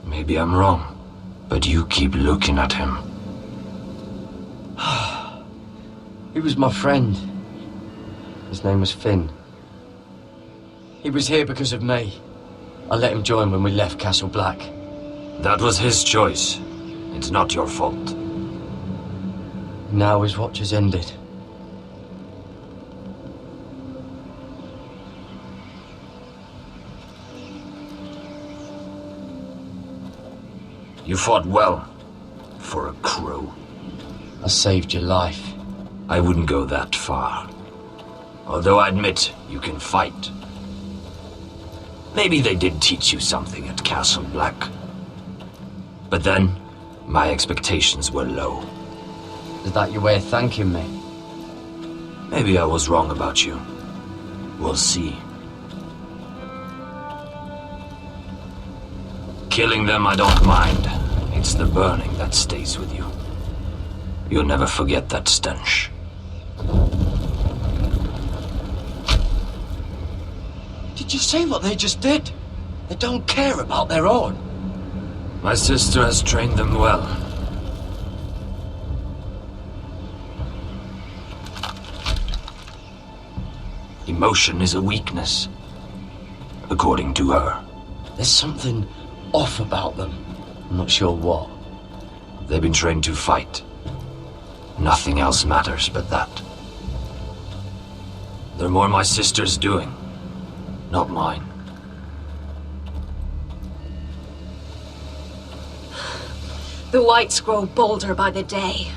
Speaker 13: Maybe I'm wrong, but you keep looking at him.
Speaker 2: He was my friend. His name was Finn. He was here because of me. I let him join when we left Castle Black.
Speaker 13: That was his choice. It's not your fault.
Speaker 2: Now his watch has ended.
Speaker 13: You fought well, for a crow.
Speaker 2: I saved your life.
Speaker 13: I wouldn't go that far. Although I admit you can fight. Maybe they did teach you something at Castle Black. But then, my expectations were low.
Speaker 2: Is that your way of thanking me?
Speaker 13: Maybe I was wrong about you. We'll see. Killing them I don't mind. It's the burning that stays with you. You'll never forget that stench.
Speaker 7: Did you see what they just did? They don't care about their own.
Speaker 13: My sister has trained them well. Emotion is a weakness, according to her.
Speaker 2: There's something off about them. I'm not sure what.
Speaker 13: They've been trained to fight. Nothing else matters but that. They're more my sister's doing, not mine.
Speaker 12: The whites grow bolder by the day.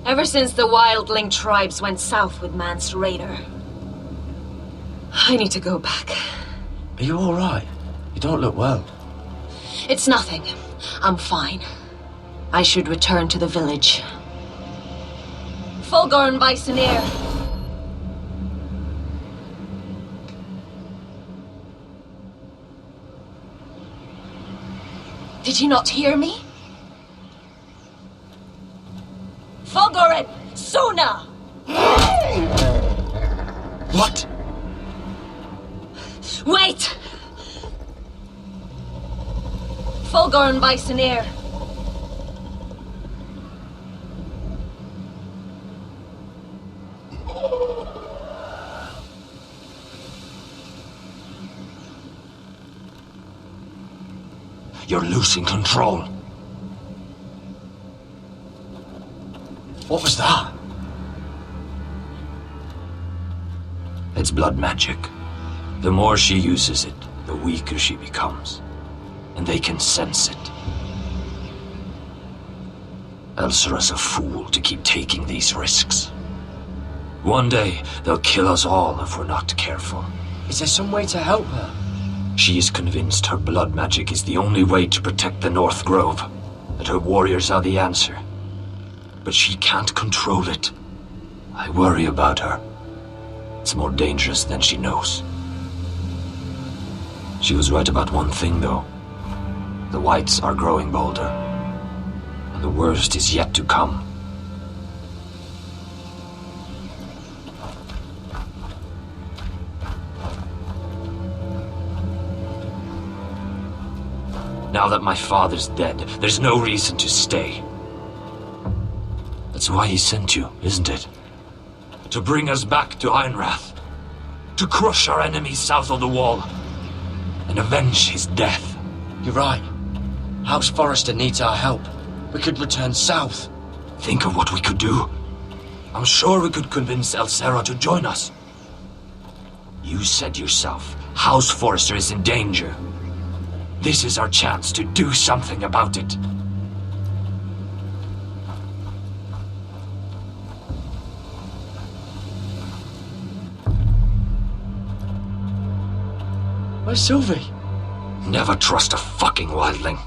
Speaker 12: Ever since the wildling tribes went south with Mance Raider. I need to go back.
Speaker 2: Are you all right? You don't look well.
Speaker 12: It's nothing. I'm fine. I should return to the village. Fulgorn Bysonir. Did you not hear me? Fulgorn! Sona!
Speaker 2: What?
Speaker 12: Wait! Fulgorn Bysonir.
Speaker 13: You're losing control.
Speaker 2: What was that?
Speaker 13: It's blood magic. The more she uses it, the weaker she becomes. And they can sense it. Elsera's a fool to keep taking these risks. One day, they'll kill us all if we're not careful.
Speaker 2: Is there some way to help her?
Speaker 13: She is convinced her blood magic is the only way to protect the North Grove, that her warriors are the answer. But she can't control it. I worry about her. It's more dangerous than she knows. She was right about one thing, though. The whites are growing bolder. And the worst is yet to come. Now that my father's dead, there's no reason to stay. That's why he sent you, isn't it? To bring us back to Einrath. To crush our enemies south of the wall. And avenge his death.
Speaker 2: You're right. House Forrester needs our help. We could return south.
Speaker 13: Think of what we could do. I'm sure we could convince Elsera to join us. You said yourself, House Forrester is in danger. This is our chance to do something about it.
Speaker 2: Where's Sylvie?
Speaker 13: Never trust a fucking wildling.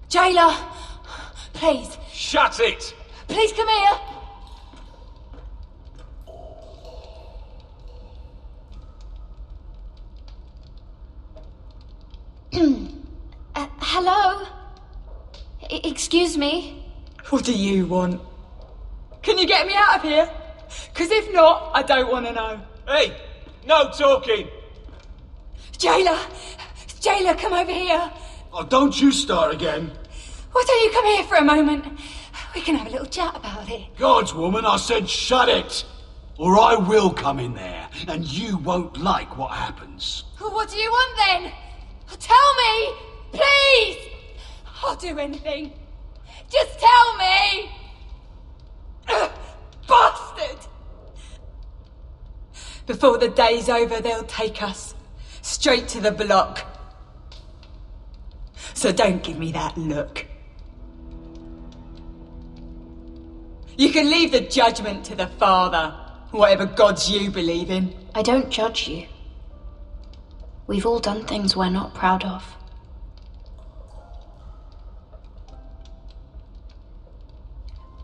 Speaker 4: Jailer, please.
Speaker 14: Shut it!
Speaker 4: Please come here.
Speaker 5: Hello? Excuse me?
Speaker 15: What do you want? Can you get me out of here? Because if not, I don't want to know.
Speaker 14: Hey, no talking!
Speaker 4: Jailer! Jailer, come over here.
Speaker 10: Oh, don't you start again.
Speaker 4: Why don't you come here for a moment? We can have a little chat about it.
Speaker 10: Gods, woman, I said shut it. Or I will come in there, and you won't like what happens.
Speaker 4: Well, what do you want then? Tell me! Please! I'll do anything. Just tell me! Bastard!
Speaker 15: Before the day's over, they'll take us straight to the block. So don't give me that look. You can leave the judgment to the Father, whatever gods you believe in.
Speaker 5: I don't judge you. We've all done things we're not proud of.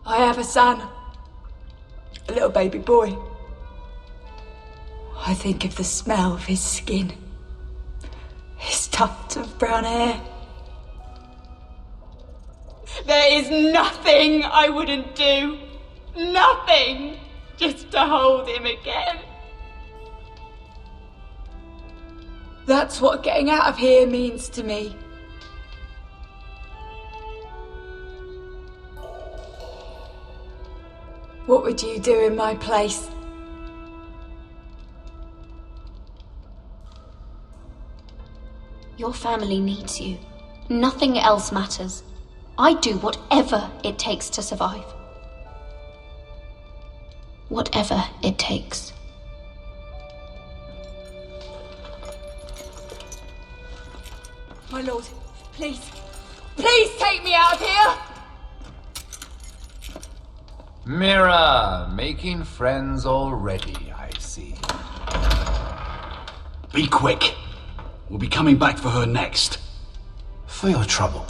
Speaker 15: I have a son. a little baby boy. I think of the smell of his skin, his tuft of brown hair.
Speaker 4: There is nothing I wouldn't do. Nothing. Just to hold him again.
Speaker 15: That's what getting out of here means to me. What would you do in my place?
Speaker 5: Your family needs you. Nothing else matters. I do whatever it takes to survive. Whatever it takes.
Speaker 15: My lord, please. Please take me out of here!
Speaker 3: Mira, making friends already, I see.
Speaker 17: Be quick. We'll be coming back for her next.
Speaker 13: For your trouble.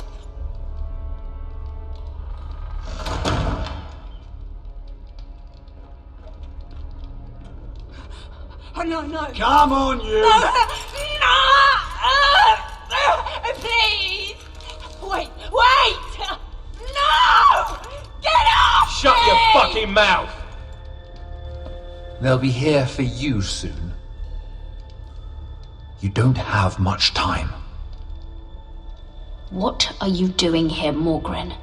Speaker 15: Oh, no.
Speaker 10: Come on, you!
Speaker 4: No! Please! Wait! No! Get off!
Speaker 3: Shut your fucking mouth! They'll be here for you soon. You don't have much time.
Speaker 5: What are you doing here, Morgren?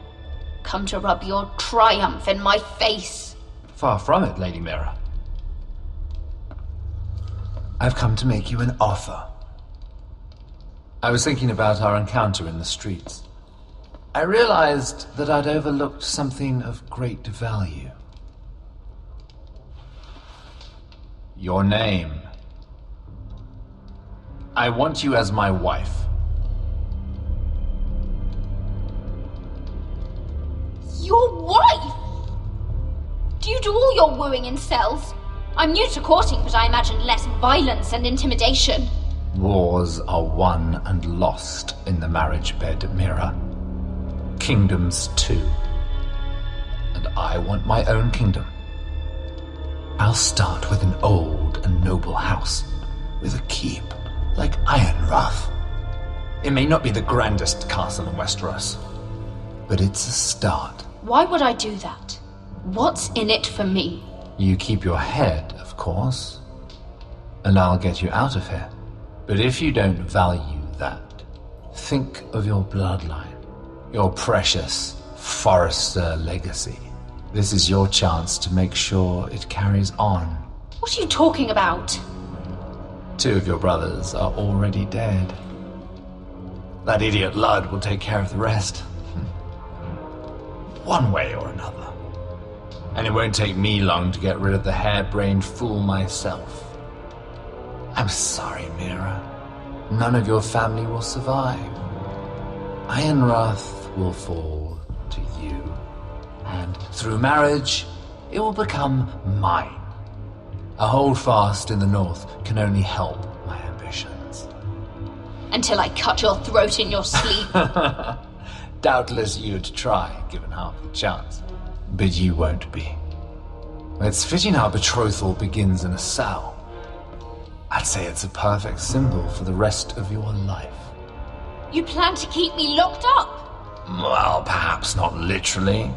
Speaker 5: Come to rub your triumph in my face.
Speaker 3: Far from it, Lady Mira. I've come to make you an offer. I was thinking about our encounter in the streets. I realized that I'd overlooked something of great value. Your name. I want you as my wife.
Speaker 5: Your wife? Do you do all your wooing in cells? I'm new to courting, but I imagine less violence and intimidation.
Speaker 3: Wars are won and lost in the marriage bed, Mira. Kingdoms too. And I want my own kingdom. I'll start with an old and noble house, with a keep, like Ironrath. It may not be the grandest castle in Westeros, but it's a start.
Speaker 5: Why would I do that? What's in it for me?
Speaker 3: You keep your head, of course, and I'll get you out of here. But if you don't value that, think of your bloodline, your precious forrester legacy. This is your chance to make sure it carries on.
Speaker 5: What are you talking about?
Speaker 3: 2 of your brothers are already dead. That idiot Ludd will take care of the rest. One way or another. And it won't take me long to get rid of the harebrained fool myself. I'm sorry, Mira. None of your family will survive. Ironrath will fall to you. And through marriage, it will become mine. A holdfast in the north can only help my ambitions.
Speaker 5: Until I cut your throat in your sleep.
Speaker 3: Doubtless you'd try, given half the chance. But you won't be. It's fitting our betrothal begins in a cell. I'd say it's a perfect symbol for the rest of your life.
Speaker 5: You plan to keep me locked up?
Speaker 3: Well, perhaps not literally.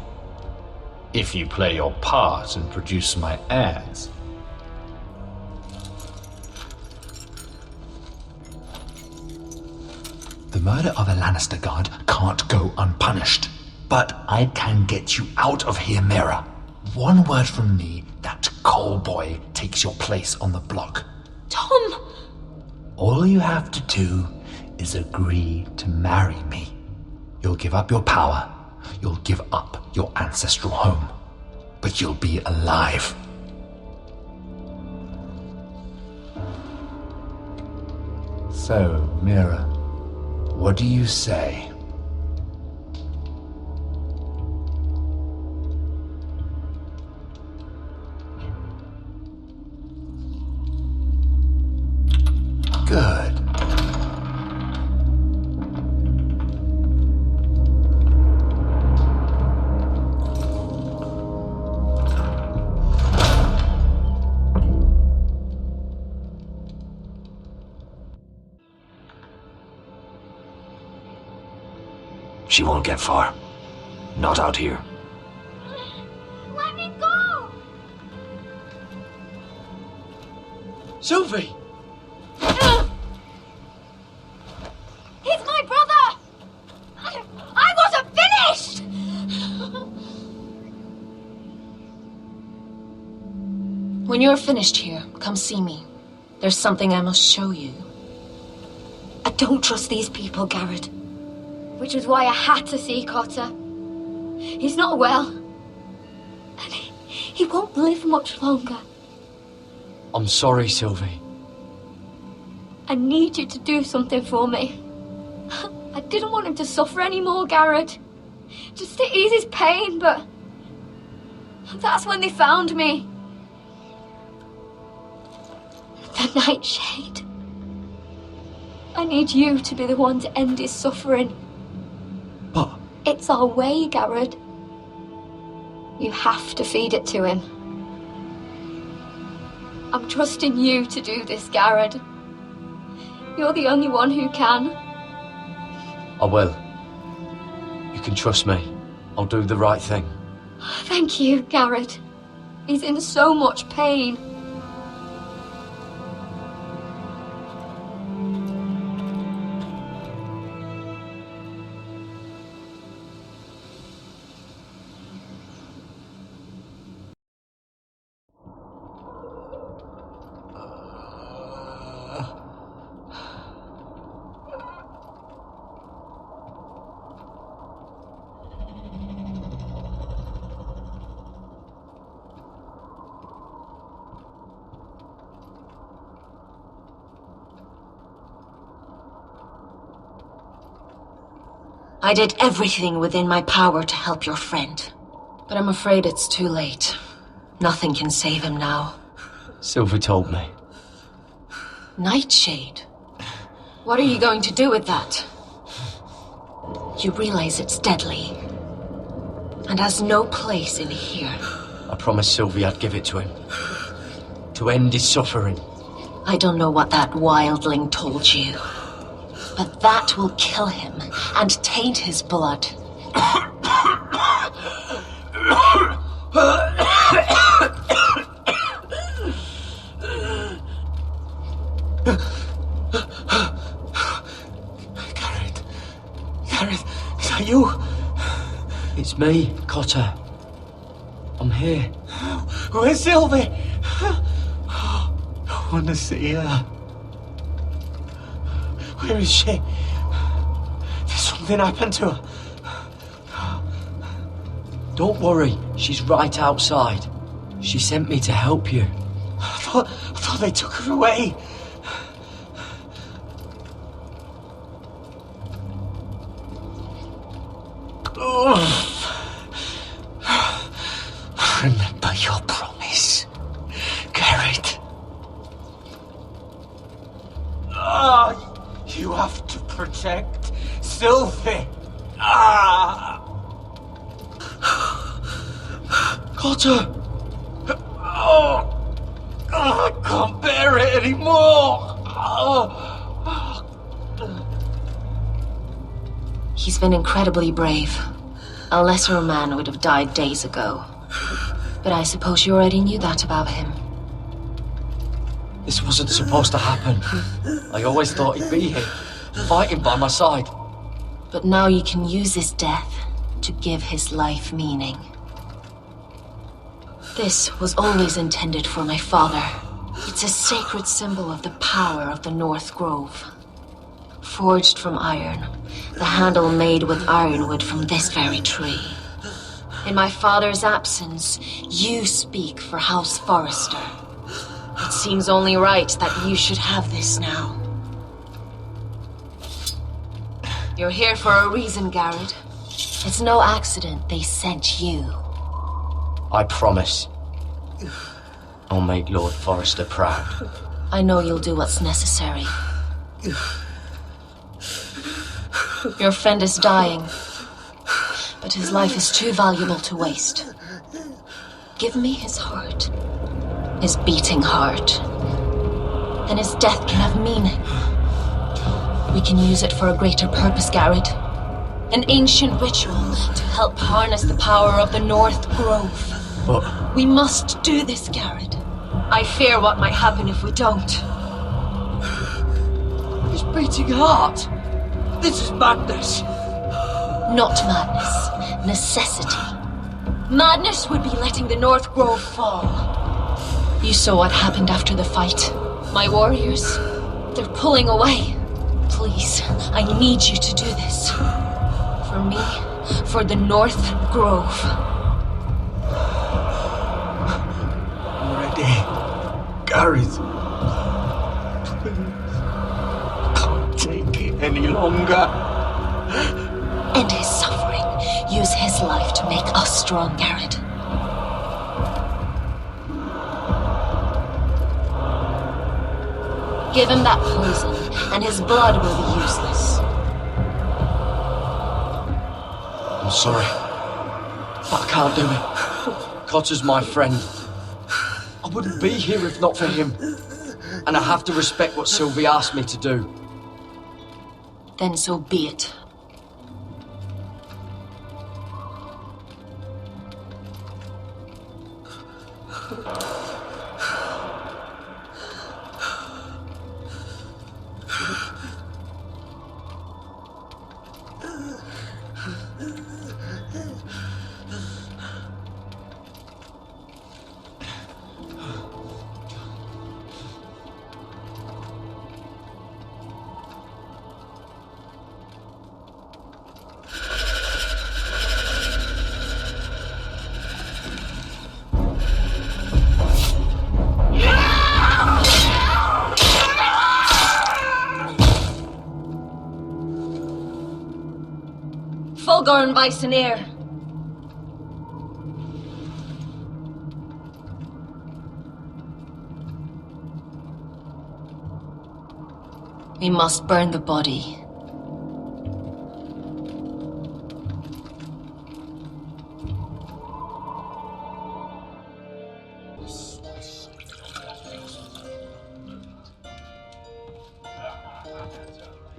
Speaker 3: If you play your part and produce my heirs. The murder of a Lannister guard can't go unpunished. But I can get you out of here, Mira. One word from me, that coal boy takes your place on the block.
Speaker 5: Tom!
Speaker 3: All you have to do is agree to marry me. You'll give up your power. You'll give up your ancestral home. But you'll be alive. So, Mira, what do you say? Good.
Speaker 13: She won't get far. Not out here.
Speaker 4: Let me go!
Speaker 8: Sylvie!
Speaker 4: He's my brother! I wasn't finished!
Speaker 12: When you're finished here, come see me. There's something I must show you.
Speaker 5: I don't trust these people, Garrett.
Speaker 4: Which was why I had to see Cotter. He's not well. And he won't live much longer.
Speaker 8: I'm sorry, Sylvie.
Speaker 4: I need you to do something for me. I didn't want him to suffer anymore, Garrett. Just to ease his pain, but that's when they found me. The Nightshade. I need you to be the one to end his suffering.
Speaker 8: But...
Speaker 4: It's our way, Garrett. You have to feed it to him. I'm trusting you to do this, Garrett. You're the only one who can.
Speaker 8: I will. You can trust me. I'll do the right thing.
Speaker 4: Thank you, Garrett. He's in so much pain.
Speaker 12: I did everything within my power to help your friend. But I'm afraid it's too late. Nothing can save him now.
Speaker 8: Sylvie told me.
Speaker 12: Nightshade? What are you going to do with that? You realize it's deadly. And has no place in here.
Speaker 8: I promised Sylvie I'd give it to him. To end his suffering.
Speaker 12: I don't know what that wildling told you. But that will kill him and taint his blood.
Speaker 8: Garrett, is that you? It's me, Cotter. I'm here. Where's Sylvie? I want to see her. Where is she? Did something happen to her? Don't worry, she's right outside. She sent me to help you. I thought they took her away. Remember your promise, Garrett. You have to protect Sylvie. Cotter! I can't bear it anymore.
Speaker 12: He's been incredibly brave. A lesser man would have died days ago. But I suppose you already knew that about him.
Speaker 8: This wasn't supposed to happen. I always thought he'd be here, fighting by my side.
Speaker 12: But now you can use his death to give his life meaning. This was always intended for my father. It's a sacred symbol of the power of the North Grove. Forged from iron, the handle made with ironwood from this very tree. In my father's absence, you speak for House Forrester. It seems only right that you should have this now. You're here for a reason, Garrett. It's no accident they sent you.
Speaker 8: I promise. I'll make Lord Forrester proud.
Speaker 12: I know you'll do what's necessary. Your friend is dying, but his life is too valuable to waste. Give me his heart. His beating heart. Then his death can have meaning. We can use it for a greater purpose, Garrett. An ancient ritual to help harness the power of the North Grove.
Speaker 6: But
Speaker 12: We must do this, Garrett. I fear what might happen if we don't.
Speaker 8: His beating heart. This is madness.
Speaker 12: Not madness. Necessity. Madness would be letting the North Grove fall. You saw what happened after the fight. My warriors, they're pulling away. Please, I need you to do this. For me, for the North Grove.
Speaker 7: I'm ready. Gareth. Please. I can't take it any longer.
Speaker 12: End his suffering. Use his life to make us strong, Garrett. Give him that poison, and his blood will be useless.
Speaker 2: I'm sorry, but I can't do it. Cotter's my friend. I wouldn't be here if not for him. And I have to respect what Sylvie asked me to do.
Speaker 12: Then so be it. Fulgor and Weissenair. We must burn the body.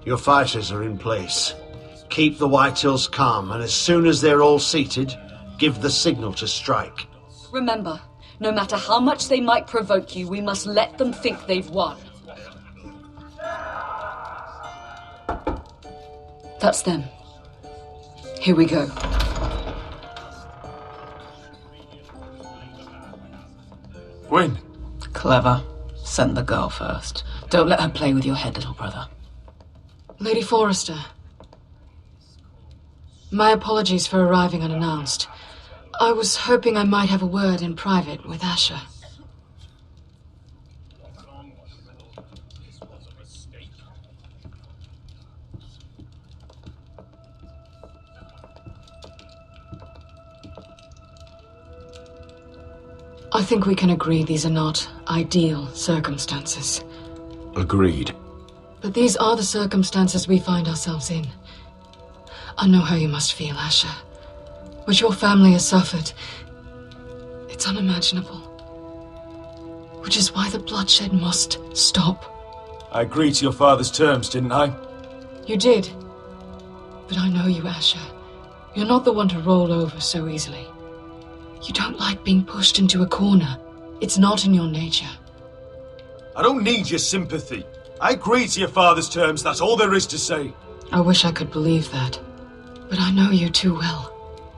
Speaker 10: Your fighters are in place. Keep the Whitehills calm, and as soon as they're all seated, give the signal to strike.
Speaker 15: Remember, no matter how much they might provoke you, we must let them think they've won. That's them. Here we go.
Speaker 6: Win.
Speaker 11: Clever. Send the girl first. Don't let her play with your head, little brother.
Speaker 18: Lady Forrester. My apologies for arriving unannounced. I was hoping I might have a word in private with Asher. I think we can agree these are not ideal circumstances.
Speaker 6: Agreed.
Speaker 18: But these are the circumstances we find ourselves in. I know how you must feel, Asher. What your family has suffered, it's unimaginable. Which is why the bloodshed must stop.
Speaker 6: I agreed to your father's terms, didn't I?
Speaker 18: You did. But I know you, Asher. You're not the one to roll over so easily. You don't like being pushed into a corner. It's not in your nature.
Speaker 6: I don't need your sympathy. I agreed to your father's terms, that's all there is to say.
Speaker 18: I wish I could believe that. But I know you too well.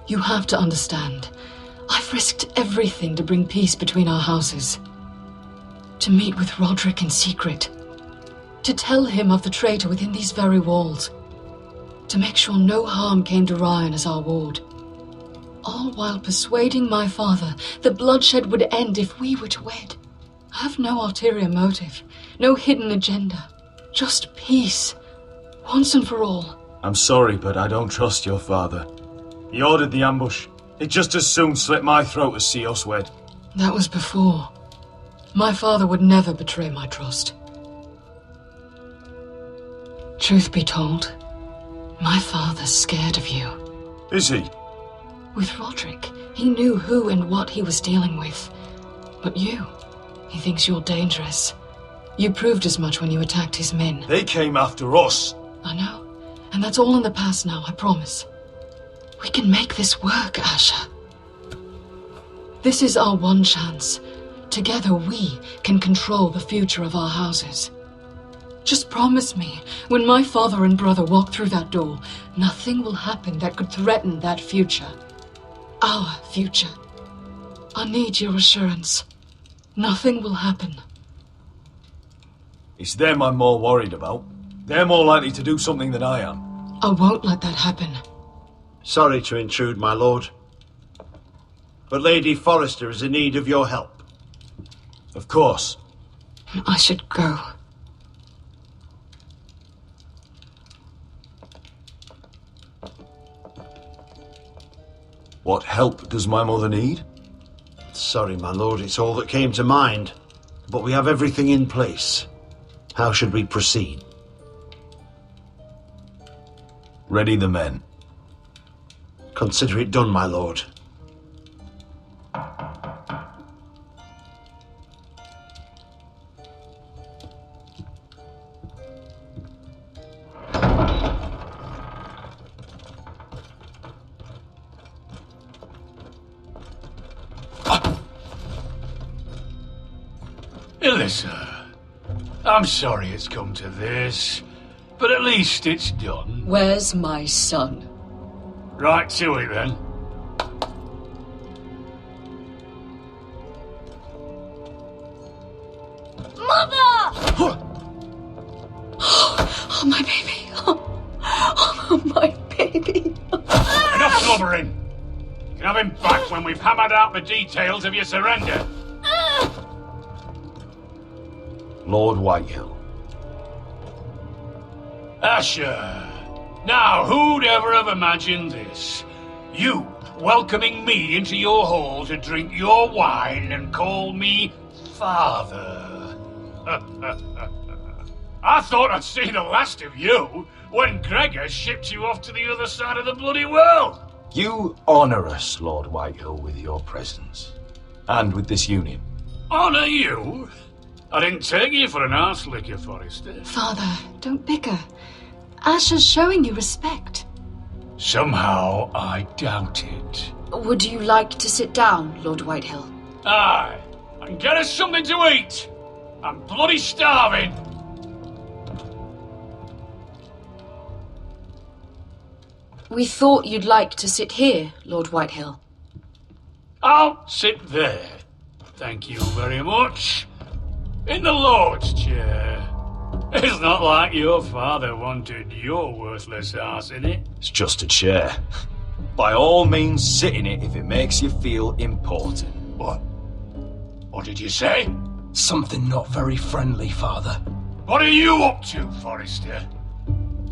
Speaker 18: You have to understand. I've risked everything to bring peace between our houses. To meet with Roderick in secret. To tell him of the traitor within these very walls. To make sure no harm came to Ryan as our ward. All while persuading my father that bloodshed would end if we were to wed. I have no ulterior motive, no hidden agenda. Just peace, once and for all.
Speaker 6: I'm sorry, but I don't trust your father. He ordered the ambush. He'd just as soon slit my throat as see us wed.
Speaker 18: That was before. My father would never betray my trust. Truth be told, my father's scared of you.
Speaker 6: Is he?
Speaker 18: With Roderick, he knew who and what he was dealing with. But you, he thinks you're dangerous. You proved as much when you attacked his men.
Speaker 6: They came after us.
Speaker 18: I know. And that's all in the past now, I promise. We can make this work, Asher. This is our one chance. Together we can control the future of our houses. Just promise me, when my father and brother walk through that door, nothing will happen that could threaten that future. Our future. I need your assurance. Nothing will happen.
Speaker 6: It's them I'm more worried about. They're more likely to do something than I am.
Speaker 18: I won't let that happen.
Speaker 10: Sorry to intrude, my lord. But Lady Forrester is in need of your help.
Speaker 6: Of course.
Speaker 18: I should go.
Speaker 6: What help does my mother need?
Speaker 10: Sorry, my lord, it's all that came to mind. But we have everything in place. How should we proceed?
Speaker 6: Ready the men.
Speaker 10: Consider it done, my lord.
Speaker 14: Alyssa, I'm sorry it's come to this, but at least it's done.
Speaker 15: Where's my son?
Speaker 14: Right to it then.
Speaker 16: Mother!
Speaker 15: Oh, my baby. Oh, my baby.
Speaker 14: Enough blubbering. You can have him back when we've hammered out the details of your surrender.
Speaker 6: Lord Whitehill.
Speaker 14: Asher. Now, who'd ever have imagined this? You welcoming me into your hall to drink your wine and call me father. I thought I'd seen the last of you when Gregor shipped you off to the other side of the bloody world.
Speaker 2: You honour us, Lord Whitehill, with your presence. And with this union.
Speaker 14: Honour you? I didn't take you for an arse licker, Forrester.
Speaker 18: Father, don't bicker. Asher's showing you respect.
Speaker 14: Somehow I doubt it.
Speaker 15: Would you like to sit down, Lord Whitehill?
Speaker 14: Aye, and get us something to eat. I'm bloody starving.
Speaker 15: We thought you'd like to sit here, Lord Whitehill.
Speaker 14: I'll sit there. Thank you very much. In the Lord's chair. It's not like your father wanted your worthless arse in it.
Speaker 2: It's just a chair. By all means, sit in it if it makes you feel important.
Speaker 14: What? What did you say?
Speaker 2: Something not very friendly, Father.
Speaker 14: What are you up to, Forrester?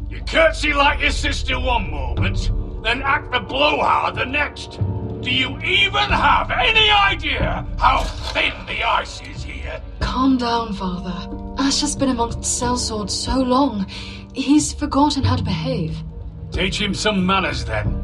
Speaker 14: You curtsy like your sister one moment, then act the blowhard the next. Do you even have any idea how thin the ice is here?
Speaker 18: Calm down, Father. Asher's been amongst sellswords so long, he's forgotten how to behave.
Speaker 14: Teach him some manners, then.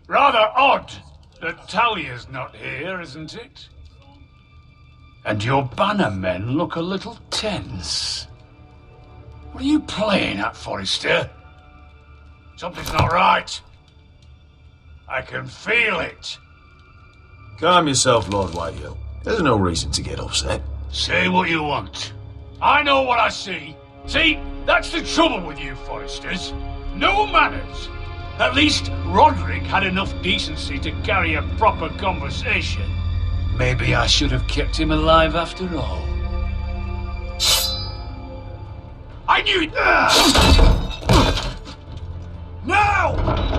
Speaker 14: Rather odd that Talia's not here, isn't it? And your banner men look a little tense. What are you playing at, Forrester? Something's not right. I can feel it.
Speaker 6: Calm yourself, Lord Whitehill. There's no reason to get upset.
Speaker 14: Say what you want. I know what I see. See, that's the trouble with you, Forresters. No manners. At least Roderick had enough decency to carry a proper conversation. Maybe I should have kept him alive after all. I knew it! Now!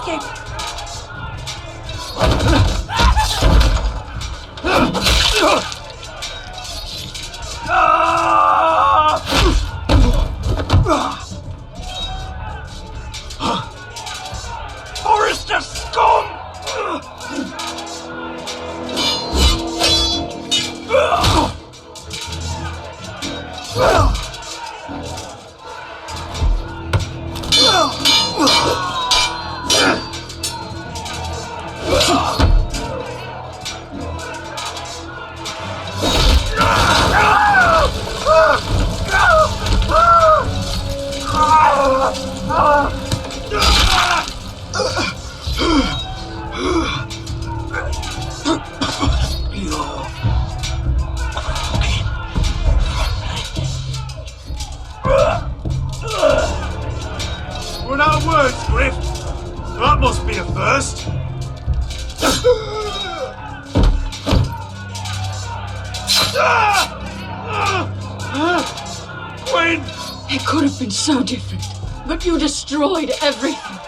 Speaker 16: Okay.
Speaker 14: Forrester scum!
Speaker 6: Run out of words, Griff. That must be a first.
Speaker 15: Gwen! It could have been so different, but you destroyed everything.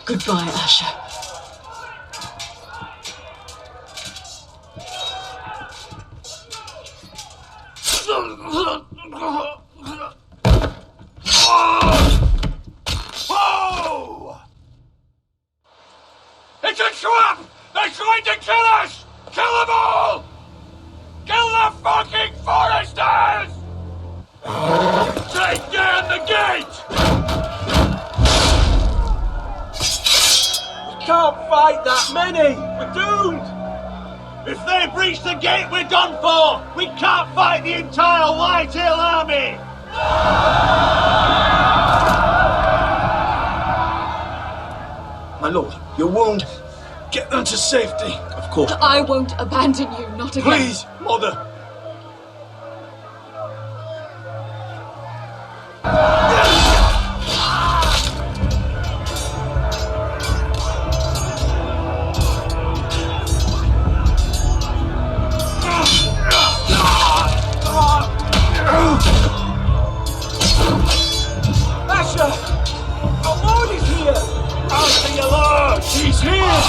Speaker 15: Goodbye, Asher.
Speaker 14: Whoa! It's a trap! They're trying to kill us! Kill them all! Kill the fucking foresters! Take down the gate!
Speaker 10: We can't fight that many! We're doomed! If they breach the gate, we're done for! We can't fight the entire Whitetail army!
Speaker 8: My lord, your wound. Get them to safety. Of course.
Speaker 15: I won't abandon you, not again.
Speaker 8: Please, mother.
Speaker 10: Asher! Our lord is here! Answer your lord! He's here!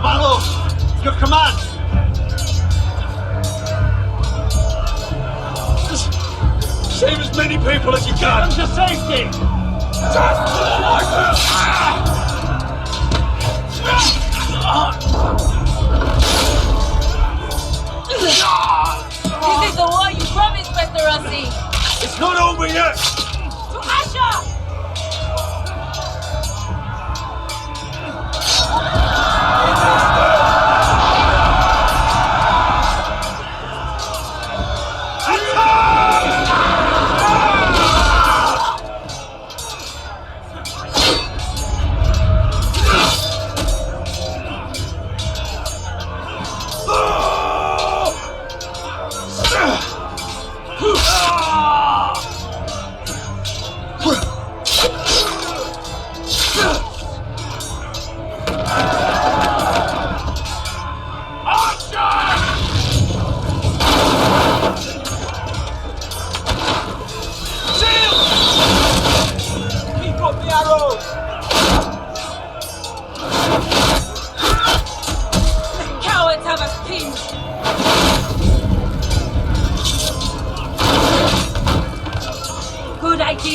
Speaker 10: Follow! Your command!
Speaker 6: Just save as many people as you can.
Speaker 10: Get them to safety!
Speaker 14: Just to the light!
Speaker 16: This is the war you promised, Westerosi!
Speaker 6: It's not over yet!
Speaker 16: To Asher!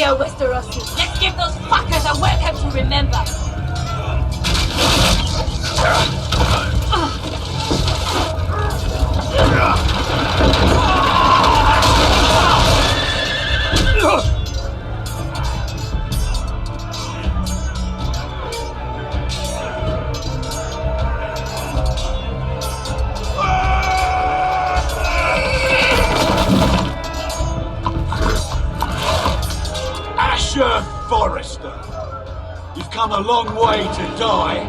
Speaker 16: Westerosi. Let's give those fuckers a welcome to remember.
Speaker 6: Forrester, you've come a long way to die.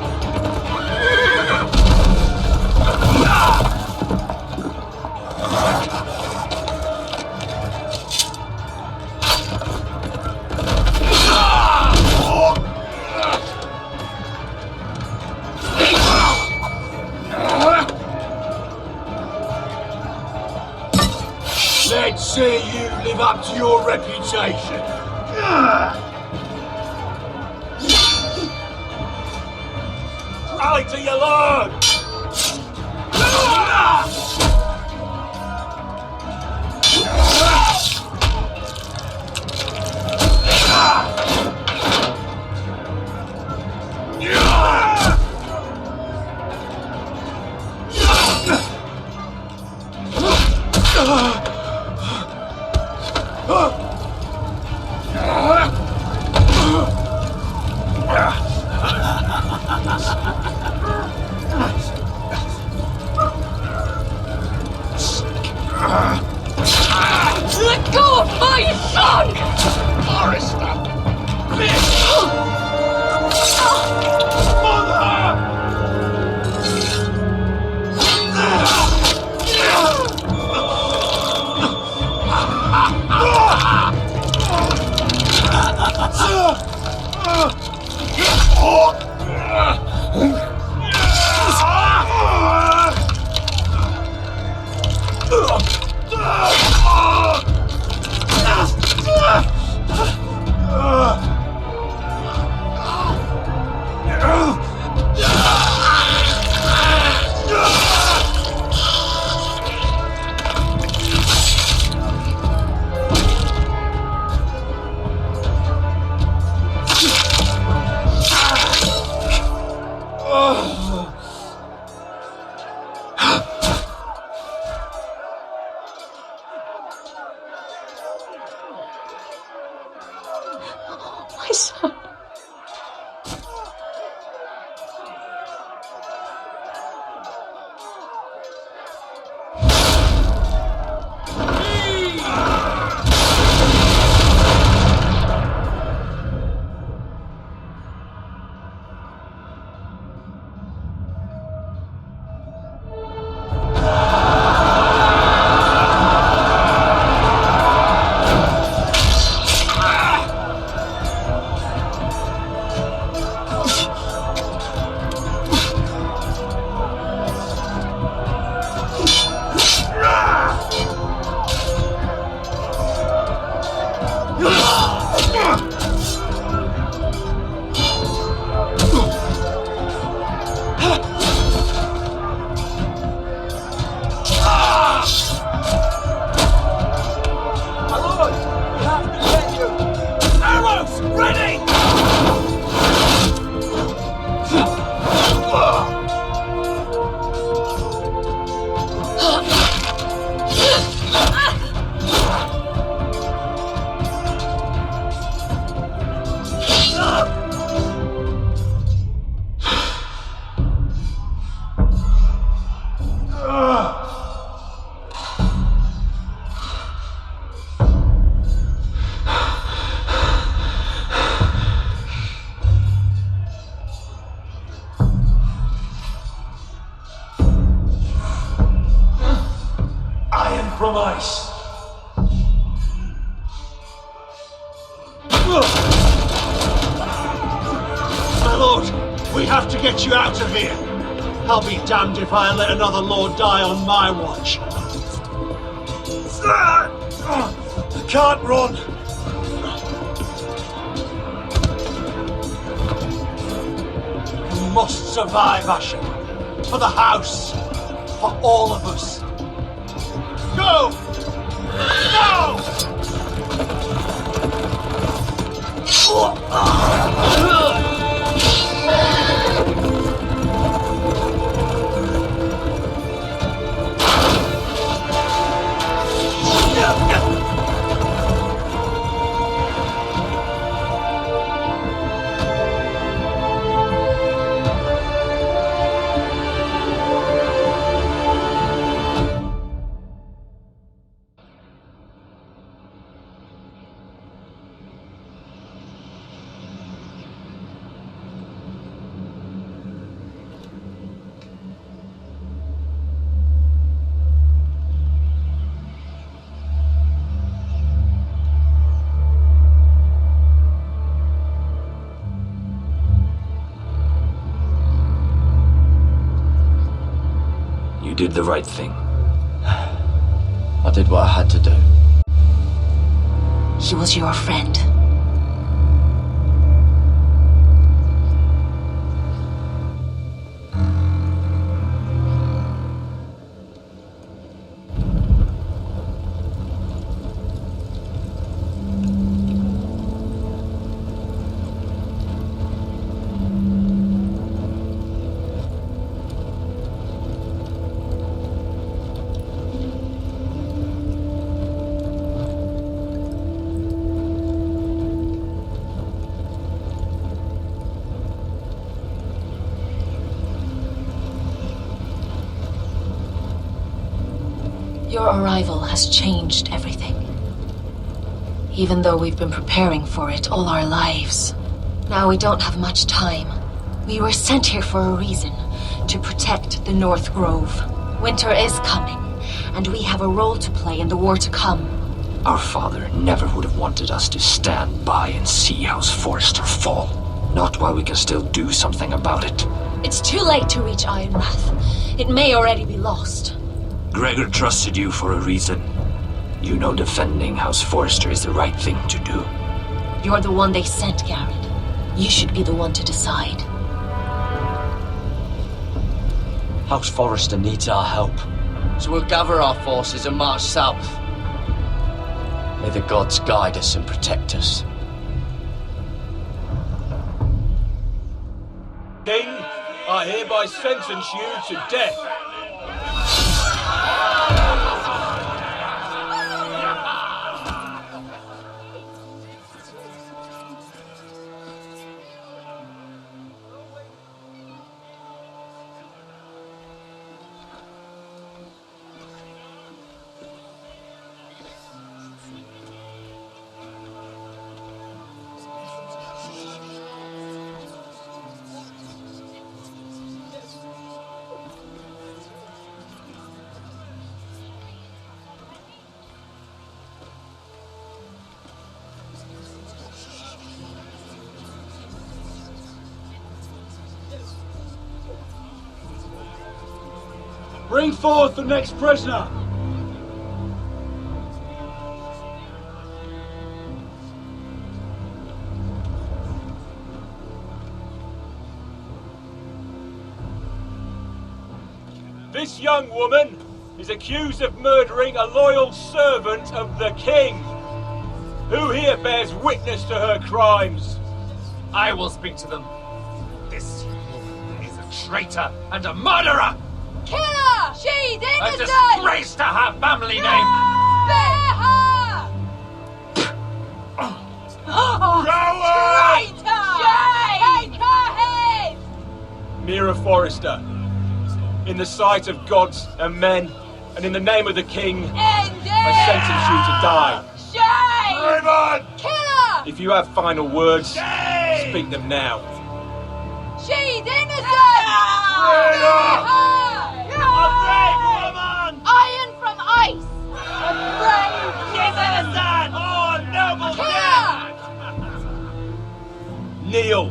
Speaker 6: say you live up to your reputation. Rally to your lord!
Speaker 4: Let go of my son!
Speaker 14: Forrester!
Speaker 12: My son.
Speaker 6: From ice. My lord, we have to get you out of here. I'll be damned if I let another lord die on my watch. I can't run. You must survive, Asher. For the house. For all of us. Go! No!
Speaker 13: You did the right thing.
Speaker 2: I did what I had to do.
Speaker 12: He was your friend. Your arrival has changed everything. Even though we've been preparing for it all our lives. Now we don't have much time. We were sent here for a reason. To protect the North Grove. Winter is coming, and we have a role to play in the war to come.
Speaker 13: Our father never would have wanted us to stand by and see House Forrester fall. Not while we can still do something about it.
Speaker 12: It's too late to reach Ironwrath. It may already be lost.
Speaker 13: Gregor trusted you for a reason. You know defending House Forrester is the right thing to do.
Speaker 12: You're the one they sent, Garrett. You should be the one to decide.
Speaker 2: House Forrester needs our help. So we'll gather our forces and march south. May the gods guide us and protect us.
Speaker 6: King, I hereby sentence you to death. Bring forth the next prisoner! This young woman is accused of murdering a loyal servant of the king. Who here bears witness to her crimes?
Speaker 14: I will speak to them. This woman is a traitor and a murderer!
Speaker 16: Kill her! She's
Speaker 14: A
Speaker 16: innocent!
Speaker 14: disgrace to her family name!
Speaker 16: Spare her! Traitor! Shame! Take her head!
Speaker 6: Mira Forrester, in the sight of gods and men, and in the name of the king, I sentence you to die.
Speaker 16: Shame!
Speaker 14: Raymond!
Speaker 16: Kill her!
Speaker 6: If you have final words, speak them now.
Speaker 16: She's innocent! Spare her!
Speaker 14: A brave woman!
Speaker 16: Iron from ice! A brave!
Speaker 14: She's innocent! Oh, noble
Speaker 6: death! Kneel!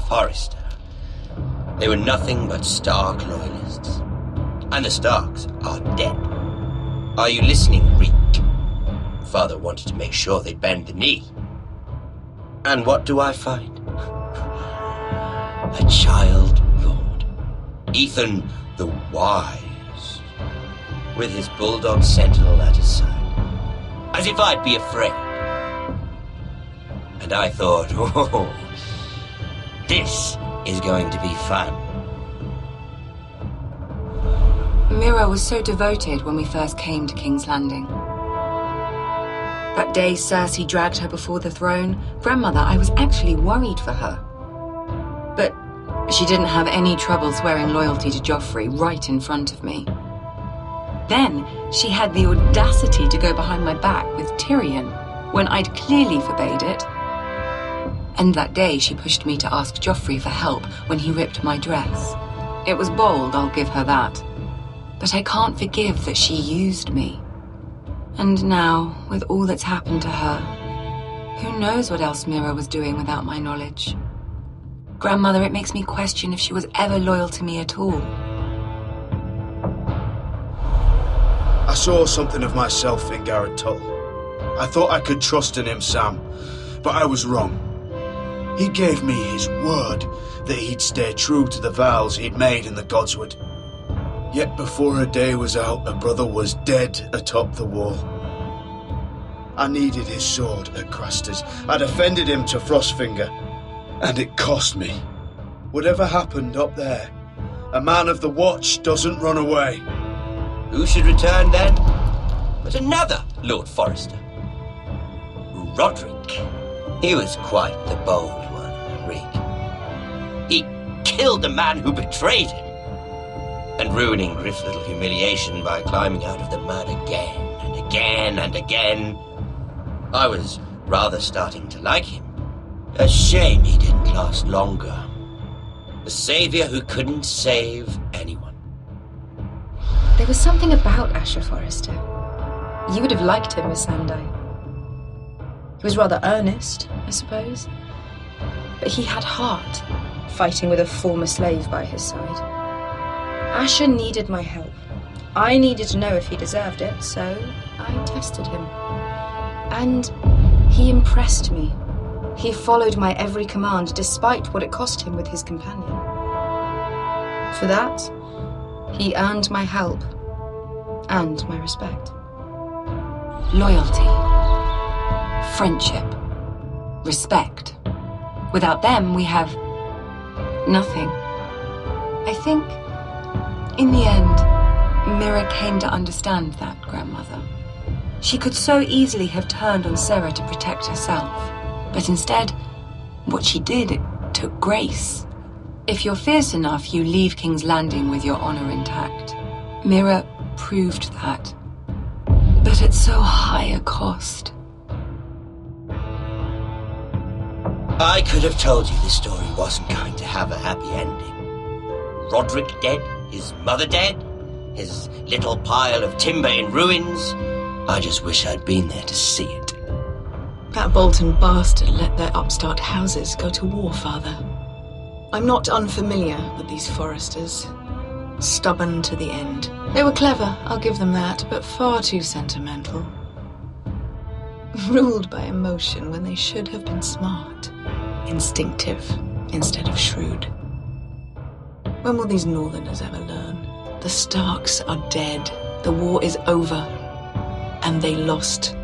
Speaker 19: Forrester. They were nothing but Stark loyalists. And the Starks are dead. Are you listening, Reek? Father wanted to make sure they'd bend the knee. And what do I find? A child lord. Ethan the Wise. With his bulldog sentinel at his side. As if I'd be afraid. And I thought, oh, this is going to be fun.
Speaker 1: Mira was so devoted when we first came to King's Landing. That day Cersei dragged her before the throne, Grandmother, I was actually worried for her. But she didn't have any trouble swearing loyalty to Joffrey right in front of me. Then she had the audacity to go behind my back with Tyrion when I'd clearly forbade it. And that day she pushed me to ask Joffrey for help when he ripped my dress. It was bold, I'll give her that. But I can't forgive that she used me. And now, with all that's happened to her, who knows what else Mira was doing without my knowledge? Grandmother, it makes me question if she was ever loyal to me at all.
Speaker 6: I saw something of myself in Garrett Tull. I thought I could trust in him, Sam, but I was wrong. He gave me his word that he'd stay true to the vows he'd made in the Godswood. Yet before a day was out, a brother was dead atop the wall. I needed his sword at Craster's. I defended him to Frostfinger, and it cost me. Whatever happened up there, a man of the Watch doesn't run away.
Speaker 19: Who should return then? But another Lord Forrester. Roderick. He was quite the bold one, Reek. He killed the man who betrayed him. And ruining Griff's little humiliation by climbing out of the mud again and again and again. I was rather starting to like him. A shame he didn't last longer. A savior who couldn't save anyone.
Speaker 20: There was something about Asher Forrester. You would have liked him, Miss Sandai. He was rather earnest, I suppose. But he had heart, fighting with a former slave by his side. Asher needed my help. I needed to know if he deserved it, so I tested him. And he impressed me. He followed my every command, despite what it cost him with his companion. For that, he earned my help and my respect.
Speaker 1: Loyalty, friendship, respect. Without them, we have nothing. I think, in the end, Mira came to understand that, Grandmother. She could so easily have turned on Sarah to protect herself. But instead, what she did, it took grace. If you're fierce enough, you leave King's Landing with your honor intact. Mira proved that. But at so high a cost.
Speaker 19: I could have told you this story wasn't going to have a happy ending. Roderick dead, his mother dead, his little pile of timber in ruins. I just wish I'd been there to see it.
Speaker 11: That Bolton bastard let their upstart houses go to war, Father. I'm not unfamiliar with these Forresters. Stubborn to the end. They were clever, I'll give them that, but far too sentimental. Ruled by emotion when they should have been smart. Instinctive instead of shrewd. When will these Northerners ever learn? The Starks are dead. The war is over. And they lost.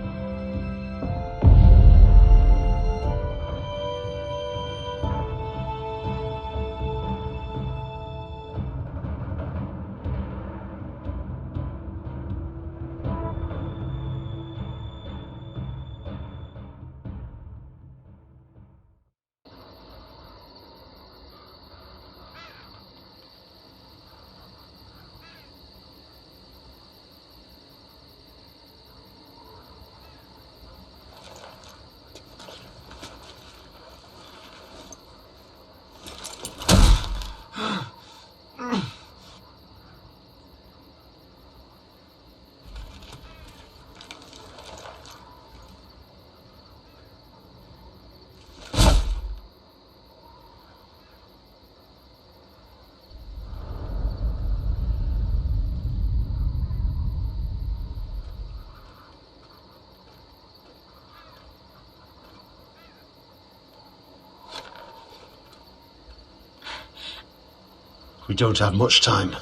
Speaker 10: We don't have much time.